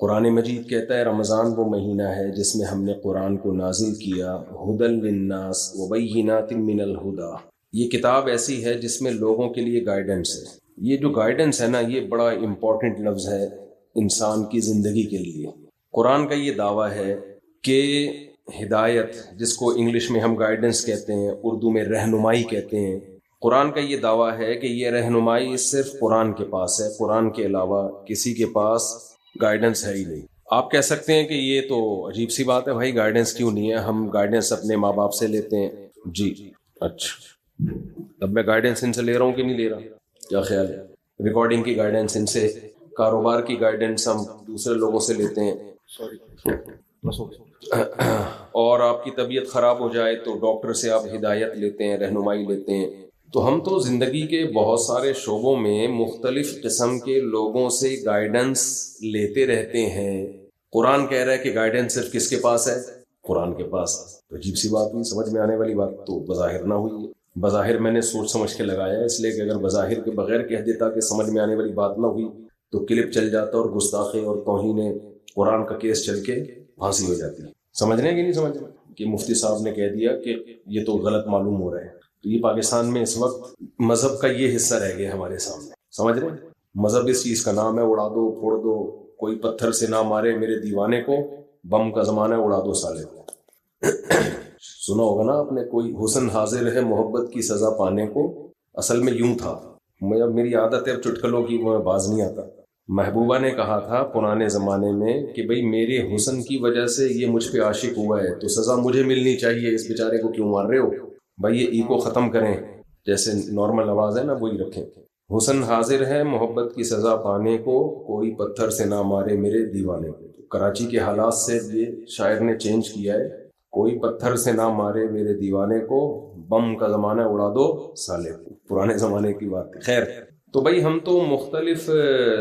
قرآن مجید کہتا ہے رمضان وہ مہینہ ہے جس میں ہم نے قرآن کو نازل کیا ہدی للناس وبینات من الہدی، یہ کتاب ایسی ہے جس میں لوگوں کے لیے گائیڈنس ہے۔ یہ جو گائیڈنس ہے نا، یہ بڑا امپورٹنٹ لفظ ہے انسان کی زندگی کے لیے۔ قرآن کا یہ دعویٰ ہے کہ ہدایت، جس کو انگلش میں ہم گائیڈنس کہتے ہیں، اردو میں رہنمائی کہتے ہیں، قرآن کا یہ دعویٰ ہے کہ یہ رہنمائی صرف قرآن کے پاس ہے، قرآن کے علاوہ کسی کے پاس گائیڈنس ہے ہی نہیں۔ آپ کہہ سکتے ہیں کہ یہ تو عجیب سی بات ہے بھائی، گائیڈنس کیوں نہیں ہے؟ ہم گائیڈنس اپنے ماں باپ سے لیتے ہیں۔ جی اچھا، اب میں گائیڈنس ان سے لے رہا ہوں کہ نہیں لے رہا؟ کیا خیال ہے؟ ریکارڈنگ کی گائیڈنس ان سے، کاروبار کی گائیڈنس ہم دوسرے لوگوں سے لیتے ہیں، اور آپ کی طبیعت خراب ہو جائے تو ڈاکٹر سے آپ ہدایت لیتے ہیں، رہنمائی لیتے ہیں۔ تو ہم تو زندگی کے بہت سارے شعبوں میں مختلف قسم کے لوگوں سے گائیڈنس لیتے رہتے ہیں۔ قرآن کہہ رہا ہے کہ گائیڈنس صرف کس کے پاس ہے؟ قرآن کے پاس۔ تو عجیب سی بات ہوئی، سمجھ میں آنے والی بات تو بظاہر نہ ہوئی ہے۔ بظاہر میں نے سوچ سمجھ کے لگایا ہے، اس لیے کہ اگر بظاہر کے بغیر کہہ دیتا کہ سمجھ میں آنے والی بات نہ ہوئی تو کلپ چل جاتا اور گستاخی اور توہین قرآن کا کیس چل کے پھانسی ہو جاتی۔ سمجھ رہے ہیں کہ نہیں سمجھ رہے کہ مفتی صاحب نے کہہ دیا کہ یہ تو غلط معلوم ہو رہا ہے؟ تو یہ پاکستان میں اس وقت مذہب کا یہ حصہ رہ گیا ہمارے سامنے، سمجھ رہے ہیں؟ مذہب اس چیز کا نام ہے، اڑا دو پھوڑ دو، کوئی پتھر سے نہ مارے میرے دیوانے کو، بم کا زمانہ ہے اڑا دو سالے کو۔ سنا ہوگا نا آپ نے، کوئی حسن حاضر ہے محبت کی سزا پانے کو، اصل میں یوں تھا۔ میری عادت ہے اب چٹکلوں کی، وہ میں باز نہیں آتا۔ محبوبہ نے کہا تھا پرانے زمانے میں کہ بھئی میرے حسن کی وجہ سے یہ مجھ پہ عاشق ہوا ہے تو سزا مجھے ملنی چاہیے، اس بیچارے کو کیوں مار رہے ہو؟ بھائی یہ ای کو ختم کریں، جیسے نارمل آواز ہے نا وہی رکھیں۔ حسن حاضر ہے محبت کی سزا پانے کو، کوئی پتھر سے نہ مارے میرے دیوانے کو۔ کراچی کے حالات سے یہ شاعر نے چینج کیا ہے، کوئی پتھر سے نہ مارے میرے دیوانے کو، بم کا زمانہ اڑا دو سالے کو۔ پرانے زمانے کی بات ہے۔ خیر، تو بھائی ہم تو مختلف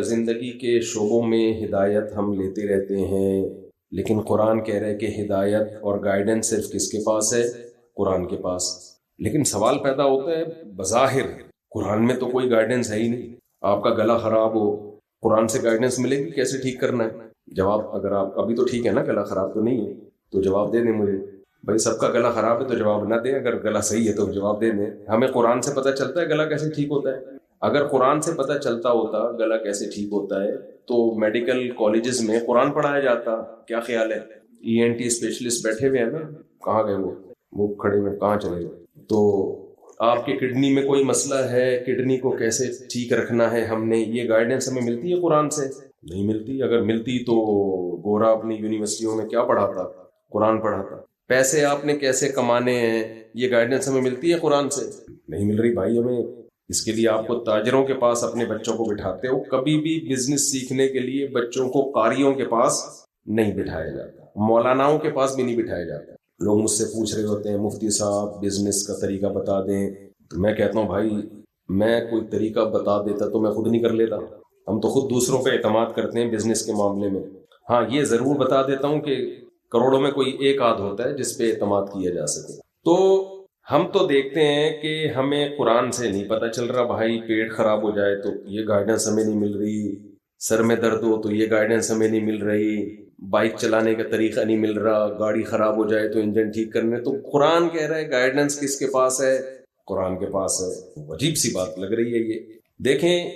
زندگی کے شعبوں میں ہدایت ہم لیتے رہتے ہیں، لیکن قرآن کہہ رہے کہ ہدایت اور گائیڈنس صرف کس کے پاس ہے؟ قرآن کے پاس۔ لیکن سوال پیدا ہوتا ہے، بظاہر قرآن میں تو کوئی گائیڈنس ہے ہی نہیں۔ آپ کا گلا خراب ہو، قرآن سے گائیڈنس ملے گی کیسے ٹھیک کرنا ہے؟ جواب، اگر آپ ابھی تو ٹھیک ہے نا، گلا خراب تو نہیں ہے، تو جواب دے دیں مجھے۔ بھائی سب کا گلا خراب ہے تو جواب نہ دیں، اگر گلا صحیح ہے تو جواب دے دیں۔ ہمیں قرآن سے پتہ چلتا ہے گلا کیسے ٹھیک ہوتا ہے؟ اگر قرآن سے پتہ چلتا ہوتا گلا کیسے ٹھیک ہوتا ہے تو میڈیکل کالجز میں قرآن پڑھایا جاتا۔ کیا خیال ہے؟ ENT اسپیشلسٹ بیٹھے ہوئے ہیں نا، کہاں گئے وہ کھڑے ہوئے، کہاں چلے گئے؟ تو آپ کے کڈنی میں کوئی مسئلہ ہے، کڈنی کو کیسے ٹھیک رکھنا ہے، ہم نے یہ گائیڈنس ہمیں ملتی ہے قرآن سے؟ نہیں ملتی۔ اگر ملتی تو گورا اپنی یونیورسٹیوں میں کیا پڑھاتا؟ قرآن پڑھاتا۔ پیسے آپ نے کیسے کمانے ہیں، یہ گائیڈنس ہمیں ملتی ہے قرآن سے؟ نہیں مل رہی بھائی ہمیں۔ اس کے لیے آپ کو تاجروں کے پاس اپنے بچوں کو بٹھاتے ہو، کبھی بھی بزنس سیکھنے کے لیے بچوں کو قاریوں کے پاس نہیں بٹھایا جاتا، مولاناؤں کے پاس بھی نہیں بٹھایا جاتا۔ لوگ مجھ سے پوچھ رہے ہوتے ہیں مفتی صاحب بزنس کا طریقہ بتا دیں، تو میں کہتا ہوں بھائی میں کوئی طریقہ بتا دیتا تو میں خود نہیں کر لیتا۔ ہم تو خود دوسروں پہ اعتماد کرتے ہیں بزنس کے معاملے میں۔ ہاں یہ ضرور بتا دیتا ہوں کہ کروڑوں میں کوئی ایک آدھ ہوتا ہے جس پہ اعتماد کیا جا سکے۔ تو ہم تو دیکھتے ہیں کہ ہمیں قرآن سے نہیں پتہ چل رہا بھائی، پیٹ خراب ہو جائے تو یہ گائیڈنس ہمیں نہیں مل رہی، سر میں درد ہو تو یہ گائیڈنس ہمیں نہیں مل رہی، بائک چلانے کا طریقہ نہیں مل رہا، گاڑی خراب ہو جائے تو انجن ٹھیک کرنے۔ تو قرآن کہہ رہا ہے گائیڈنس کس کے پاس ہے؟ قرآن کے پاس ہے۔ عجیب سی بات لگ رہی ہے یہ۔ دیکھیں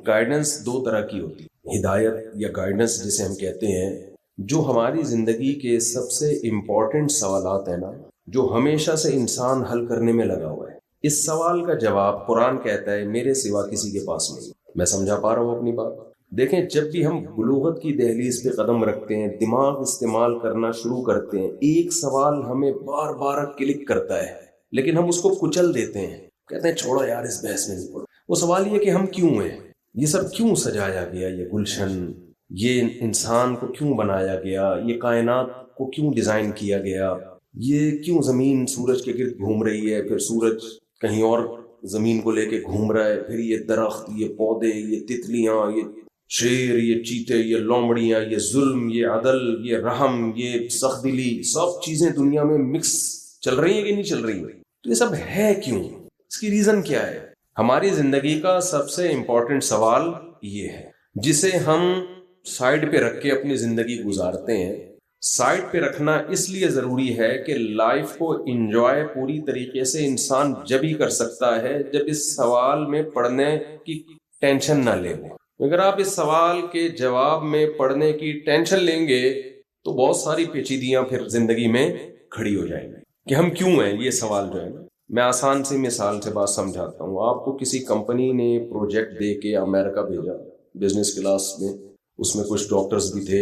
گائیڈنس دو طرح کی ہوتی ہے، ہدایت یا گائیڈنس جسے ہم کہتے ہیں، جو ہماری زندگی کے سب سے امپورٹنٹ سوالات ہیں نا، جو ہمیشہ سے انسان حل کرنے میں لگا ہوا ہے، اس سوال کا جواب قرآن کہتا ہے میرے سوا کسی کے پاس نہیں۔ میں سمجھا پا رہا ہوں اپنی بات؟ دیکھیں جب بھی ہم بلوغت کی دہلیز پہ قدم رکھتے ہیں، دماغ استعمال کرنا شروع کرتے ہیں، ایک سوال ہمیں بار بار کلک کرتا ہے لیکن ہم اس کو کچل دیتے ہیں، کہتے ہیں چھوڑو یار اس بحث میں نہیں پڑو۔ وہ سوال یہ کہ ہم کیوں ہیں، یہ سب کیوں سجایا گیا، یہ گلشن، یہ انسان کو کیوں بنایا گیا، یہ کائنات کو کیوں ڈیزائن کیا گیا، یہ کیوں زمین سورج کے گرد گھوم رہی ہے، پھر سورج کہیں اور زمین کو لے کے گھوم رہا ہے، پھر یہ درخت، یہ پودے، یہ تتلیاں، یہ شیر، یہ چیتے، یہ لومڑیاں، یہ ظلم، یہ عدل، یہ رحم، یہ سخت دلی، سب چیزیں دنیا میں مکس چل رہی ہیں کہ نہیں چل رہی ہیں؟ تو یہ سب ہے کیوں؟ اس کی ریزن کیا ہے؟ ہماری زندگی کا سب سے امپورٹنٹ سوال یہ ہے، جسے ہم سائڈ پہ رکھ کے اپنی زندگی گزارتے ہیں. سائڈ پہ رکھنا اس لیے ضروری ہے کہ لائف کو انجوائے پوری طریقے سے انسان جب ہی کر سکتا ہے جب اس سوال میں پڑھنے کی ٹینشن نہ لے. اگر آپ اس سوال کے جواب میں پڑھنے کی ٹینشن لیں گے تو بہت ساری پیچیدگیاں پھر زندگی میں کھڑی ہو جائیں گی کہ ہم کیوں ہیں. یہ سوال جو ہے نا، میں آسان سی مثال سے بات سمجھاتا ہوں. آپ کو کسی کمپنی نے پروجیکٹ دے کے امریکہ بھیجا بزنس کلاس میں. اس میں کچھ ڈاکٹرز بھی تھے،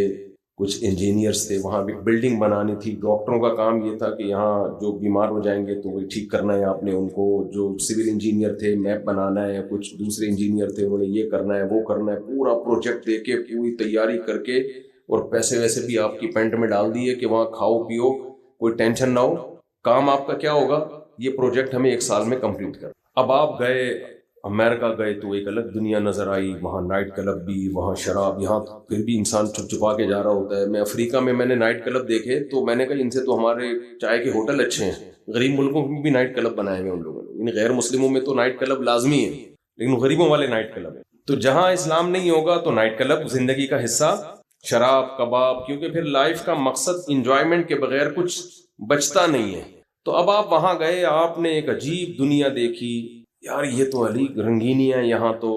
کچھ انجینئرز تھے. وہاں ایک بلڈنگ بنانی تھی. ڈاکٹروں کا کام یہ تھا کہ یہاں جو بیمار ہو جائیں گے تو وہ ٹھیک کرنا ہے آپ نے ان کو. جو سول انجینئر تھے میپ بنانا ہے. کچھ دوسرے انجینئر تھے انہوں نے یہ کرنا ہے وہ کرنا ہے. پورا پروجیکٹ دے کے پوری تیاری کر کے اور پیسے ویسے بھی آپ کی پینٹ میں ڈال دیے کہ وہاں کھاؤ پیو کوئی ٹینشن نہ ہو. کام آپ کا کیا ہوگا؟ یہ پروجیکٹ ہمیں 1 سال میں کمپلیٹ کر. اب آپ گئے امریکہ گئے تو ایک الگ دنیا نظر آئی. وہاں نائٹ کلب بھی، وہاں شراب. یہاں پھر بھی انسان چھپ چھپا کے جا رہا ہوتا ہے. میں افریقہ میں نے نائٹ کلب دیکھے تو میں نے کہا ان سے تو ہمارے چائے کے ہوٹل اچھے ہیں. غریب ملکوں میں بھی نائٹ کلب بنائے ہوئے ان لوگوں نے. ان غیر مسلموں میں تو نائٹ کلب لازمی ہے لیکن غریبوں والے نائٹ کلب ہیں. تو جہاں اسلام نہیں ہوگا تو نائٹ کلب زندگی کا حصہ، شراب کباب، کیونکہ پھر لائف کا مقصد انجوائمنٹ کے بغیر کچھ بچتا نہیں ہے. تو اب آپ وہاں گئے، آپ نے ایک عجیب دنیا دیکھی. یار یہ تو علی رنگینی ہے، یہاں تو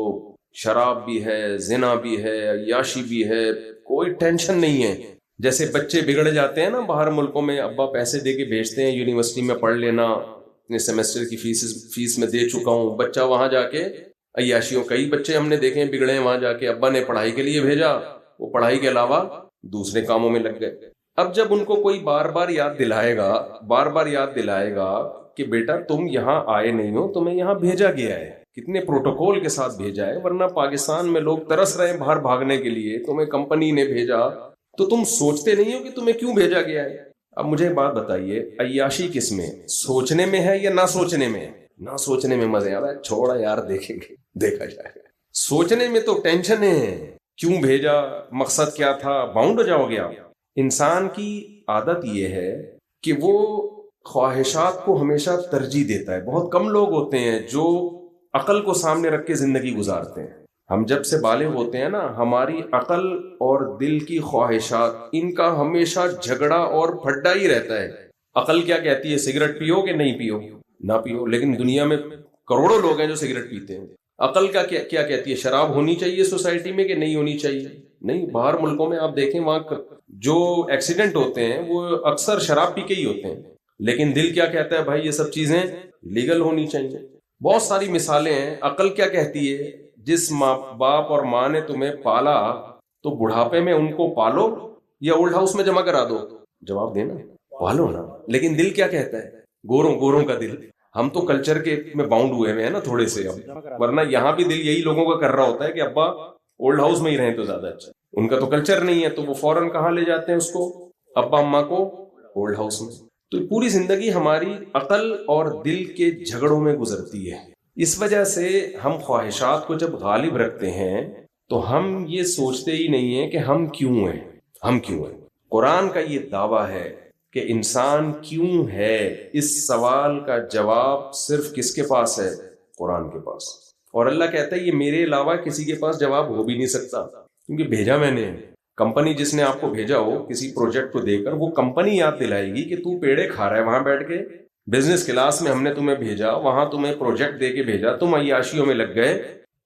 شراب بھی ہے، زنا بھی ہے، عیاشی بھی ہے، کوئی ٹینشن نہیں ہے. جیسے بچے بگڑ جاتے ہیں نا باہر ملکوں میں، ابا پیسے دے کے بھیجتے ہیں یونیورسٹی میں پڑھ لینا، اپنے سیمسٹر کی فیس میں دے چکا ہوں. بچہ وہاں جا کے عیاشیوں، کئی بچے ہم نے دیکھے ہیں بگڑے ہیں وہاں جا کے. ابا نے پڑھائی کے لیے بھیجا، وہ پڑھائی کے علاوہ دوسرے کاموں میں لگ گئے. اب جب ان کو کوئی بار بار یاد دلائے گا کہ بیٹا تم یہاں آئے نہیں ہو، تمہیں یہاں بھیجا گیا ہے، کتنے پروٹوکول کے ساتھ بھیجا ہے، ورنہ پاکستان میں لوگ ترس رہے ہیں باہر بھاگنے کے لیے، تمہیں کمپنی نے بھیجا تو تم سوچتے نہیں ہو کہ تمہیں کیوں بھیجا گیا ہے. اب مجھے بات بتائیے، عیاشی کس میں، سوچنے میں ہے یا نہ سوچنے میں؟ نہ سوچنے میں مزے آ رہا ہے، چھوڑا یار دیکھیں گے دیکھا جائے گا. سوچنے میں تو ٹینشن ہے، کیوں بھیجا، مقصد کیا تھا، باؤنڈ ہو جاؤ گیا. انسان کی عادت یہ ہے کہ وہ خواہشات کو ہمیشہ ترجیح دیتا ہے. بہت کم لوگ ہوتے ہیں جو عقل کو سامنے رکھ کے زندگی گزارتے ہیں. ہم جب سے بالغ ہوتے ہیں نا، ہماری عقل اور دل کی خواہشات، ان کا ہمیشہ جھگڑا اور پھڈا ہی رہتا ہے. عقل کیا کہتی ہے، سگریٹ پیو کہ نہیں پیو؟ نہ پیو. لیکن دنیا میں کروڑوں لوگ ہیں جو سگریٹ پیتے ہیں. عقل کا کیا کہتی ہے، شراب ہونی چاہیے سوسائٹی میں کہ نہیں ہونی چاہیے؟ نہیں. باہر ملکوں میں آپ دیکھیں وہاں جو ایکسیڈنٹ ہوتے ہیں وہ اکثر شراب پی کے ہی ہوتے ہیں. لیکن دل کیا کہتا ہے، بھائی یہ سب چیزیں لیگل ہونی چاہیے. بہت ساری مثالیں ہیں. عقل کیا کہتی ہے، جس ماں باپ اور ماں نے تمہیں پالا تو بڑھاپے میں ان کو پالو یا اولڈ ہاؤس میں جمع کرا دو. جواب دینا، پالو نا. لیکن دل کیا کہتا ہے، گوروں کا دل. ہم تو کلچر کے میں باؤنڈ ہوئے ہیں نا تھوڑے سے اب، ورنہ یہاں بھی دل یہی لوگوں کا کر رہا ہوتا ہے کہ ابا اولڈ ہاؤس میں ہی رہیں تو زیادہ اچھا. ان کا تو کلچر نہیں ہے تو وہ فوراً کہاں لے جاتے ہیں اس کو، ابا اماں کو اولڈ ہاؤس میں. تو پوری زندگی ہماری عقل اور دل کے جھگڑوں میں گزرتی ہے. اس وجہ سے ہم خواہشات کو جب غالب رکھتے ہیں تو ہم یہ سوچتے ہی نہیں ہیں کہ ہم کیوں ہیں. قرآن کا یہ دعویٰ ہے کہ انسان کیوں ہے، اس سوال کا جواب صرف کس کے پاس ہے؟ قرآن کے پاس. اور اللہ کہتا ہے یہ میرے علاوہ کسی کے پاس جواب ہو بھی نہیں سکتا، کیونکہ بھیجا میں نے. کمپنی جس نے آپ کو بھیجا ہو کسی پروجیکٹ کو دے کر، وہ کمپنی یاد دلائے گی کہ تو پیڑے کھا رہا ہے وہاں بیٹھ کے. بزنس کلاس میں ہم نے تمہیں بھیجا، وہاں تمہیں پروجیکٹ دے کے بھیجا، تم عیاشیوں میں لگ گئے.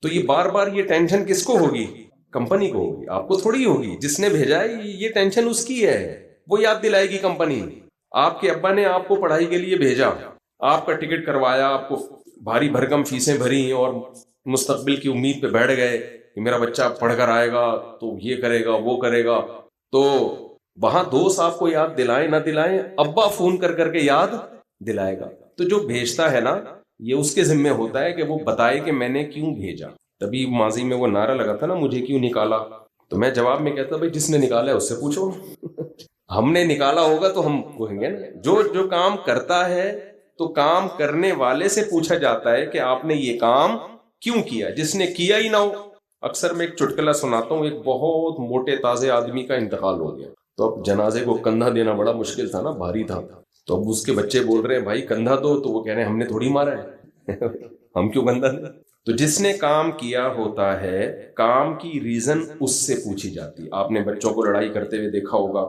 تو یہ بار بار یہ ٹینشن کس کو ہوگی؟ کمپنی کو ہوگی، آپ کو تھوڑی ہوگی. جس نے بھیجا ہے یہ ٹینشن اس کی ہے، وہ یاد دلائے گی کمپنی. آپ کے ابا نے آپ کو پڑھائی کے لیے بھیجا، آپ کا ٹکٹ کروایا، آپ کو بھاری بھرکم فیسیں بھری اور مستقبل کی امید پہ بیٹھ گئے کہ میرا بچہ پڑھ کر آئے گا تو یہ کرے گا وہ کرے گا. تو وہاں دوست آپ کو یاد دلائیں نہ دلائیں، ابا فون کر کر کے یاد دلائے گا. تو جو بھیجتا ہے نا، یہ اس کے ذمہ ہوتا ہے کہ وہ بتائے کہ میں نے کیوں بھیجا. تبھی ماضی میں وہ نعرہ لگا تھا نا، مجھے کیوں نکالا. تو میں جواب میں کہتا بھائی جس نے نکالا ہے اس سے پوچھو. ہم نے نکالا ہوگا تو ہم کہیں گے نا. جو کام کرتا ہے تو کام کرنے والے سے پوچھا جاتا ہے کہ آپ نے یہ کام کیوں کیا. جس نے کیا ہی نہ ہو. اکثر میں ایک چٹکلا سناتا ہوں. ایک بہت موٹے تازے آدمی کا انتقال ہو گیا، تو اب جنازے کو کندھا دینا بڑا مشکل تھا نا، بھاری تھا. تو اب اس کے بچے بول رہے ہیں بھائی کندھا دو، تو وہ کہہ رہے ہیں ہم نے تھوڑی مارا ہے ہم کیوں کندھا دیں. تو جس نے کام کیا ہوتا ہے کام کی ریزن اس سے پوچھی جاتی ہے. آپ نے بچوں کو لڑائی کرتے ہوئے دیکھا ہوگا,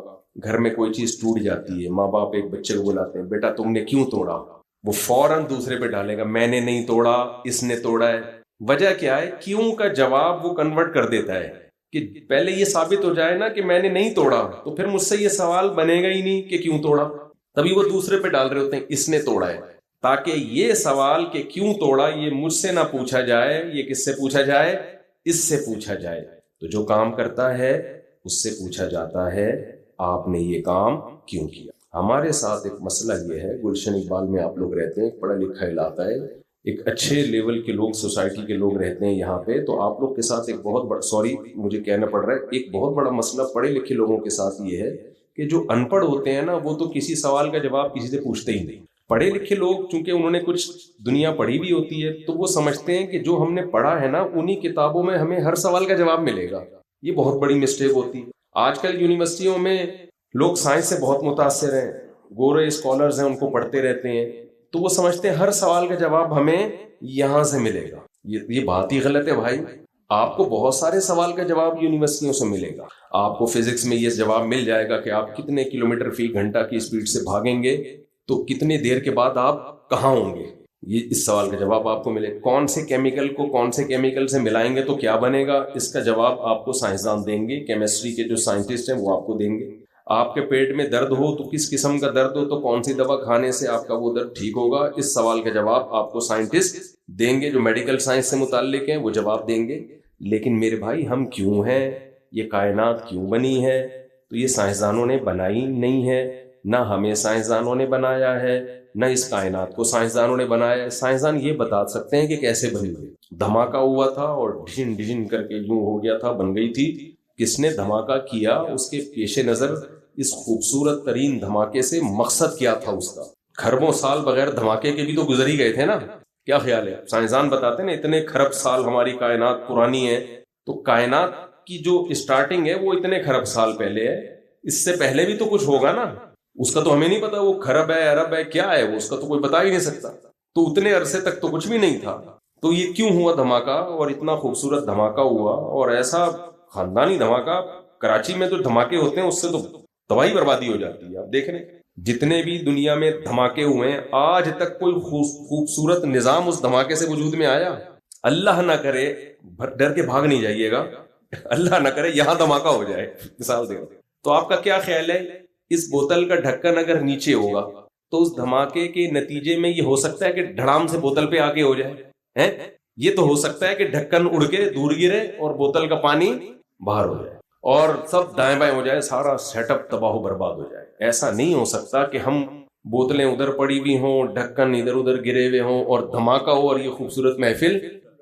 گھر میں کوئی چیز ٹوٹ جاتی ہے, ماں باپ ایک بچے کو بلاتے ہیں, بیٹا تم نے کیوں توڑا؟ وہ فوراً دوسرے پہ ڈالے گا, میں نے نہیں توڑا, اس نے توڑا ہے. وجہ کیا ہے؟ کیوں کا جواب وہ کنورٹ کر دیتا ہے کہ پہلے یہ ثابت ہو جائے نا کہ میں نے نہیں توڑا, تو پھر مجھ سے یہ سوال بنے گا ہی نہیں کہ کیوں توڑا. تبھی وہ دوسرے پہ ڈال رہے ہوتے ہیں اس نے توڑا ہے, تاکہ یہ سوال کہ کیوں توڑا یہ مجھ سے نہ پوچھا جائے, یہ کس سے پوچھا جائے؟ اس سے پوچھا جائے. تو جو کام کرتا ہے اس سے پوچھا جاتا ہے آپ نے یہ کام کیوں کیا. ہمارے ساتھ ایک مسئلہ یہ ہے, گلشن اقبال میں آپ لوگ رہتے ہیں, پڑھا لکھا علاقہ ہے, ایک اچھے لیول کے لوگ سوسائٹی کے لوگ رہتے ہیں یہاں پہ. تو آپ لوگ کے ساتھ ایک بہت بڑا, سوری مجھے کہنا پڑ رہا ہے, ایک بہت بڑا مسئلہ پڑھے لکھے لوگوں کے ساتھ یہ ہے کہ جو ان پڑھ ہوتے ہیں نا وہ تو کسی سوال کا جواب کسی سے پوچھتے ہی نہیں. پڑھے لکھے لوگ چونکہ انہوں نے کچھ دنیا پڑھی بھی ہوتی ہے تو وہ سمجھتے ہیں کہ جو ہم نے پڑھا ہے نا انہی کتابوں میں ہمیں ہر سوال کا جواب ملے گا. یہ بہت بڑی مسٹیک ہوتی ہے. آج کل یونیورسٹیوں میں لوگ سائنس سے بہت متاثر ہیں, گورے اسکالرز ہیں, ان کو پڑھتے رہتے ہیں, تو وہ سمجھتے ہیں ہر سوال کا جواب ہمیں یہاں سے ملے گا. یہ بات ہی غلط ہے بھائی. آپ کو بہت سارے سوال کا جواب یونیورسٹیوں سے ملے گا. آپ کو فزکس میں یہ جواب مل جائے گا کہ آپ کتنے کلومیٹر فی گھنٹہ کی اسپیڈ سے بھاگیں گے تو کتنے دیر کے بعد آپ کہاں ہوں گے, یہ اس سوال کا جواب آپ کو ملے. کون سے کیمیکل کو کون سے کیمیکل سے ملائیں گے تو کیا بنے گا, اس کا جواب آپ کو سائنسدان دیں گے, کیمسٹری کے جو سائنٹسٹ ہیں وہ آپ کو دیں گے. آپ کے پیٹ میں درد ہو تو کس قسم کا درد ہو تو کون سی دوا کھانے سے آپ کا وہ درد ٹھیک ہوگا, اس سوال کا جواب آپ کو سائنٹسٹ دیں گے, جو میڈیکل سائنس سے متعلق ہیں وہ جواب دیں گے. لیکن میرے بھائی ہم کیوں ہیں, یہ کائنات کیوں بنی ہے, تو یہ سائنسدانوں نے بنائی نہیں ہے, نہ ہمیں سائنسدانوں نے بنایا ہے, نہ اس کائنات کو سائنسدانوں نے بنایا ہے. سائنسدان یہ بتا سکتے ہیں کہ کیسے بنی ہوئی. دھماکہ ہوا تھا اور ڈھن ڈھن کر کے یوں ہو گیا تھا, بن گئی تھی. کس نے دھماکہ کیا, اس کے پیش نظر اس خوبصورت ترین دھماکے سے مقصد کیا تھا اس کا. خربوں سال بغیر دھماکے کے بھی تو گزر ہی گئے تھے نا. کیا خیال ہے؟ سائنسدان بتاتے ہیں نا اتنے خرب سال ہماری کائنات پرانی ہے, تو کائنات کی جو اسٹارٹنگ ہے وہ اتنے خرب سال پہلے ہے, اس سے پہلے بھی تو کچھ ہوگا نا. اس کا تو ہمیں نہیں پتا وہ خرب ہے عرب ہے کیا ہے, وہ اس کا تو کوئی بتا ہی نہیں سکتا. تو اتنے عرصے تک تو کچھ بھی نہیں تھا. تو یہ کیوں ہوا دھماکہ, اور اتنا خوبصورت دھماکہ ہوا, اور ایسا خاندانی دھماکہ. کراچی میں جو دھماکے ہوتے ہیں اس سے تو تباہی بربادی ہو جاتی ہے. آپ دیکھ لیں جتنے بھی دنیا میں دھماکے ہوئے ہیں آج تک کوئی خوبصورت نظام اس دھماکے سے وجود میں آیا؟ اللہ نہ کرے, ڈر کے بھاگ نہیں جائیے گا, اللہ نہ کرے یہاں دھماکہ ہو جائے, مثال دے رہا ہوں. تو آپ کا کیا خیال ہے, اس بوتل کا ڈھکن اگر نیچے ہوگا تو اس دھماکے کے نتیجے میں یہ ہو سکتا ہے کہ دھڑام سے بوتل پہ آ کے ہو جائے, یہ تو ہو سکتا ہے کہ ڈھکن اڑ کے دور گرے اور بوتل کا پانی باہر ہو جائے اور سب دائیں بائیں ہو جائے, سارا سیٹ اپ تباہ و برباد ہو جائے. ایسا نہیں ہو سکتا کہ ہم بوتلیں ادھر پڑی ہوئی ہوں, ڈھکن ادھر ادھر گرے ہوئے ہوں اور دھماکہ ہو اور یہ خوبصورت محفل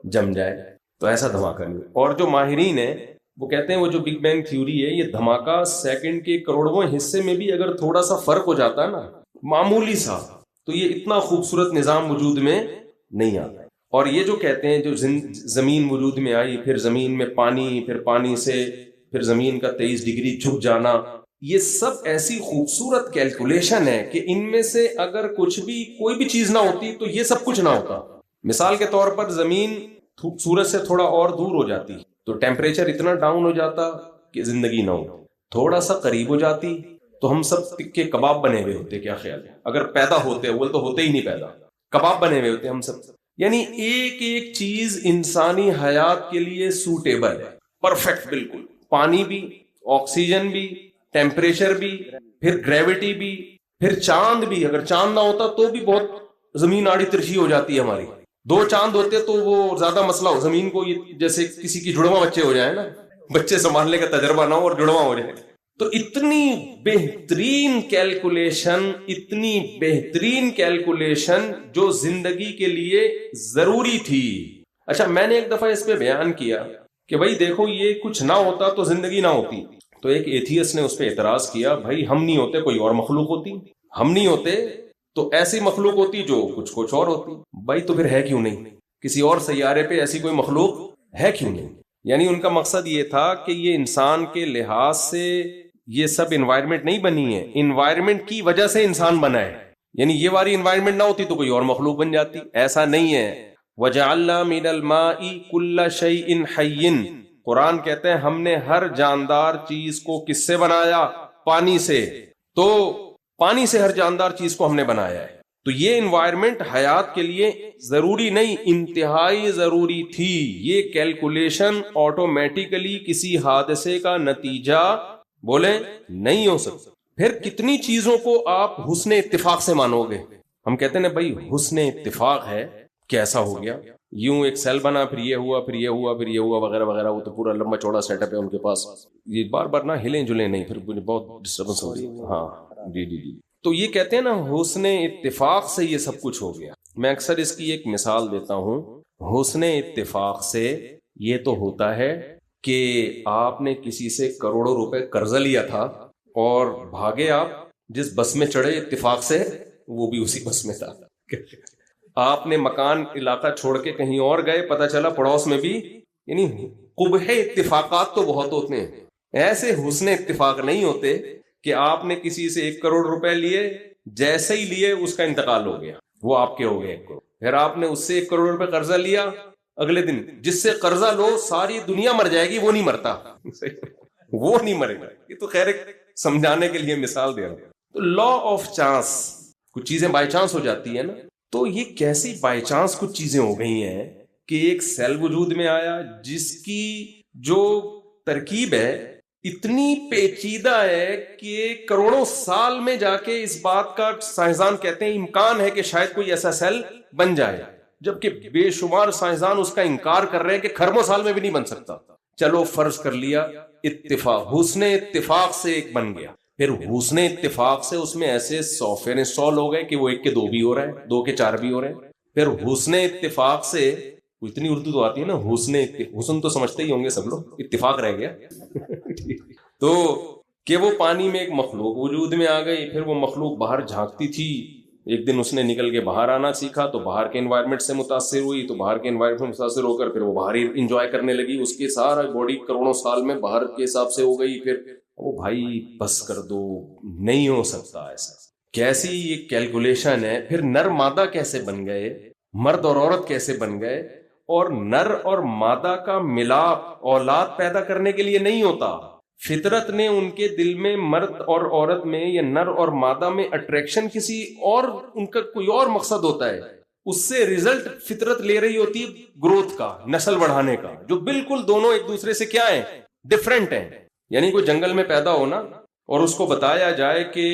جم جائے. تو ایسا دھماکہ نہیں. اور جو ماہرین ہیں وہ کہتے ہیں وہ جو بگ بینگ تھیوری ہے, یہ دھماکہ سیکنڈ کے کروڑواں حصے میں بھی اگر تھوڑا سا فرق ہو جاتا ہے نا, معمولی سا, تو یہ اتنا خوبصورت نظام وجود میں نہیں آتا. اور یہ جو کہتے ہیں جو زمین وجود میں آئی, پھر زمین میں پانی, پھر پانی سے پھر زمین کا 23 ڈگری جھک جانا, یہ سب ایسی خوبصورت کیلکولیشن ہے کہ ان میں سے اگر کچھ بھی کوئی بھی چیز نہ ہوتی تو یہ سب کچھ نہ ہوتا. مثال کے طور پر زمین سورج سے تھوڑا اور دور ہو جاتی تو ٹیمپریچر اتنا ڈاؤن ہو جاتا کہ زندگی نہ ہوتی. تھوڑا سا قریب ہو جاتی تو ہم سب تکے کباب بنے ہوئے ہوتے. کیا خیال ہے؟ اگر پیدا ہوتے, اول تو ہوتے ہی نہیں پیدا, کباب بنے ہوئے ہوتے ہم سب. یعنی ایک ایک چیز انسانی حیات کے لیے سوٹیبل ہے, پرفیکٹ بالکل. پانی بھی, آکسیجن بھی, ٹیمپریچر بھی, پھر گریوٹی بھی, پھر چاند بھی. اگر چاند نہ ہوتا تو بھی بہت زمین آڑی ترچھی ہو جاتی ہے ہماری. 2 چاند ہوتے تو وہ زیادہ مسئلہ ہو زمین کو, جیسے کسی کی جڑواں بچے ہو جائیں نا, بچے سنبھالنے کا تجربہ نہ ہو اور جڑواں ہو جائے. تو اتنی بہترین کیلکولیشن, اتنی بہترین کیلکولیشن جو زندگی کے لیے ضروری تھی. اچھا, میں نے ایک دفعہ اس پہ بیان کیا کہ بھائی دیکھو یہ کچھ نہ ہوتا تو زندگی نہ ہوتی. تو ایک ایتھیسٹ نے اس پہ اعتراض کیا, بھائی ہم نہیں ہوتے کوئی اور مخلوق ہوتی, ہم نہیں ہوتے تو ایسی مخلوق ہوتی جو کچھ اور ہوتی. بھائی تو پھر ہے کیوں نہیں, کسی اور سیارے پہ ایسی کوئی مخلوق ہے کیوں نہیں. یعنی ان کا مقصد یہ تھا کہ یہ انسان کے لحاظ سے یہ سب انوائرمنٹ نہیں بنی ہے, انوائرمنٹ کی وجہ سے انسان بنا ہے. یعنی یہ والی انوائرمنٹ نہ ہوتی تو کوئی اور مخلوق بن جاتی. ایسا نہیں ہے, وَجَعَلْنَا مِنَ الْمَاءِ كُلَّ شَيْءٍ حَيٍّ، قرآن کہتے ہیں ہم نے ہر جاندار چیز کو کس سے بنایا؟ پانی سے. تو پانی سے ہر جاندار چیز کو ہم نے بنایا ہے. تو یہ انوائرمنٹ حیات کے لیے ضروری نہیں، انتہائی ضروری تھی. یہ کیلکولیشن آٹومیٹیکلی کسی حادثے کا نتیجہ بولیں نہیں ہو سکتا. پھر کتنی چیزوں کو آپ حسن اتفاق سے مانو گے؟ ہم کہتے ہیں بھائی حسن اتفاق ہے، کیسا ہو گیا؟ یوں ایک سیل بنا، پھر یہ ہوا، پھر یہ ہوا، پھر یہ ہوا، وغیرہ وغیرہ. وہ تو پورا لمبا چوڑا سیٹ اپ ہے ان کے پاس. یہ بار بار نہ ہلیں جلیں نہیں، پھر بہت ڈسٹربنس ہو رہی ہے. ہاں جی. تو یہ کہتے ہیں نا حسن اتفاق سے یہ سب کچھ ہو گیا. میں اکثر اس کی ایک مثال دیتا ہوں. حسن اتفاق سے یہ تو ہوتا ہے کہ آپ نے کسی سے کروڑوں روپے قرضہ لیا تھا اور بھاگے آپ جس بس میں چڑھے اتفاق سے وہ بھی اسی بس میں تھا. آپ نے مکان علاقہ چھوڑ کے کہیں اور گئے، پتہ چلا پڑوس میں بھی. یعنی قبح اتفاقات تو بہت ہوتے ہیں، ایسے حسن اتفاق نہیں ہوتے کہ آپ نے کسی سے 1 کروڑ روپے لیے، جیسے ہی لیے اس کا انتقال ہو گیا، وہ آپ کے ہو گئے 1 کروڑ. پھر آپ نے اس سے 1 کروڑ روپے قرضہ لیا، اگلے دن جس سے قرضہ لو ساری دنیا مر جائے گی، وہ نہیں مرتا. وہ نہیں مرے گا. یہ تو خیر سمجھانے کے لیے مثال دے رہا ہوں. تو لا آف چانس، کچھ چیزیں بائی چانس ہو جاتی ہے نا. تو یہ کیسی بائی چانس کچھ چیزیں ہو گئی ہیں کہ ایک سیل وجود میں آیا جس کی جو ترکیب ہے اتنی پیچیدہ ہے کہ کروڑوں سال میں جا کے اس بات کا سائنسدان کہتے ہیں امکان ہے کہ شاید کوئی ایسا سیل بن جائے، جبکہ بے شمار سائنسدان اس کا انکار کر رہے ہیں کہ کھربوں سال میں بھی نہیں بن سکتا. چلو فرض کر لیا اتفاق، حسن اتفاق سے ایک بن گیا. پھر حسن اتفاق سے اس میں ایسے سافٹ ویئر انسٹال ہو گئے کہ وہ 1 کے 2 بھی ہو رہے ہیں، 2 کے 4 بھی ہو رہے ہیں. پھر حسن اتفاق سے اتنی اردو تو آتی ہے نا، حسن تو سمجھتے ہی ہوں گے سب لوگ، اتفاق رہ گیا. تو کہ وہ پانی میں ایک مخلوق وجود میں آ گئی. پھر وہ مخلوق باہر جھانکتی تھی، ایک دن اس نے نکل کے باہر آنا سیکھا تو باہر کے انوائرمنٹ سے متاثر ہوئی، تو باہر کے انوائرمنٹ سے متاثر ہو کر پھر وہ باہر ہی انجوائے کرنے لگی. اس کی سارا باڈی کروڑوں سال میں باہر کے حساب سے ہو گئی. پھر وہ بھائی بس کر دو، نہیں ہو سکتا ایسا. کیسی یہ کیلکولیشن ہے. پھر نر مادہ کیسے بن گئے، مرد اور عورت کیسے بن گئے. اور نر اور مادہ کا ملاپ اولاد پیدا کرنے کے لیے نہیں ہوتا. فطرت نے ان کے دل میں مرد اور عورت میں یا نر اور مادہ میں اٹریکشن کسی اور، ان کا کوئی اور مقصد ہوتا ہے. اس سے ریزلٹ فطرت لے رہی ہوتی ہے گروتھ کا، نسل بڑھانے کا، جو بالکل دونوں ایک دوسرے سے کیا ہیں، ڈفرنٹ ہیں. یعنی کوئی جنگل میں پیدا ہونا اور اس کو بتایا جائے کہ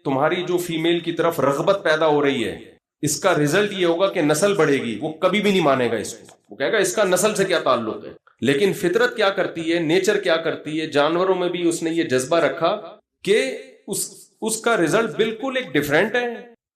تمہاری جو فیمیل کی طرف رغبت پیدا ہو رہی ہے اس کا ریزلٹ یہ ہوگا کہ نسل بڑھے گی، وہ کبھی بھی نہیں مانے گا اس کو. وہ کہے گا اس کا نسل سے کیا تعلق ہے. لیکن فطرت کیا کرتی ہے، نیچر کیا کرتی ہے، جانوروں میں بھی اس نے یہ جذبہ رکھا کہ اس کا ریزلٹ بالکل ایک ڈیفرنٹ ہے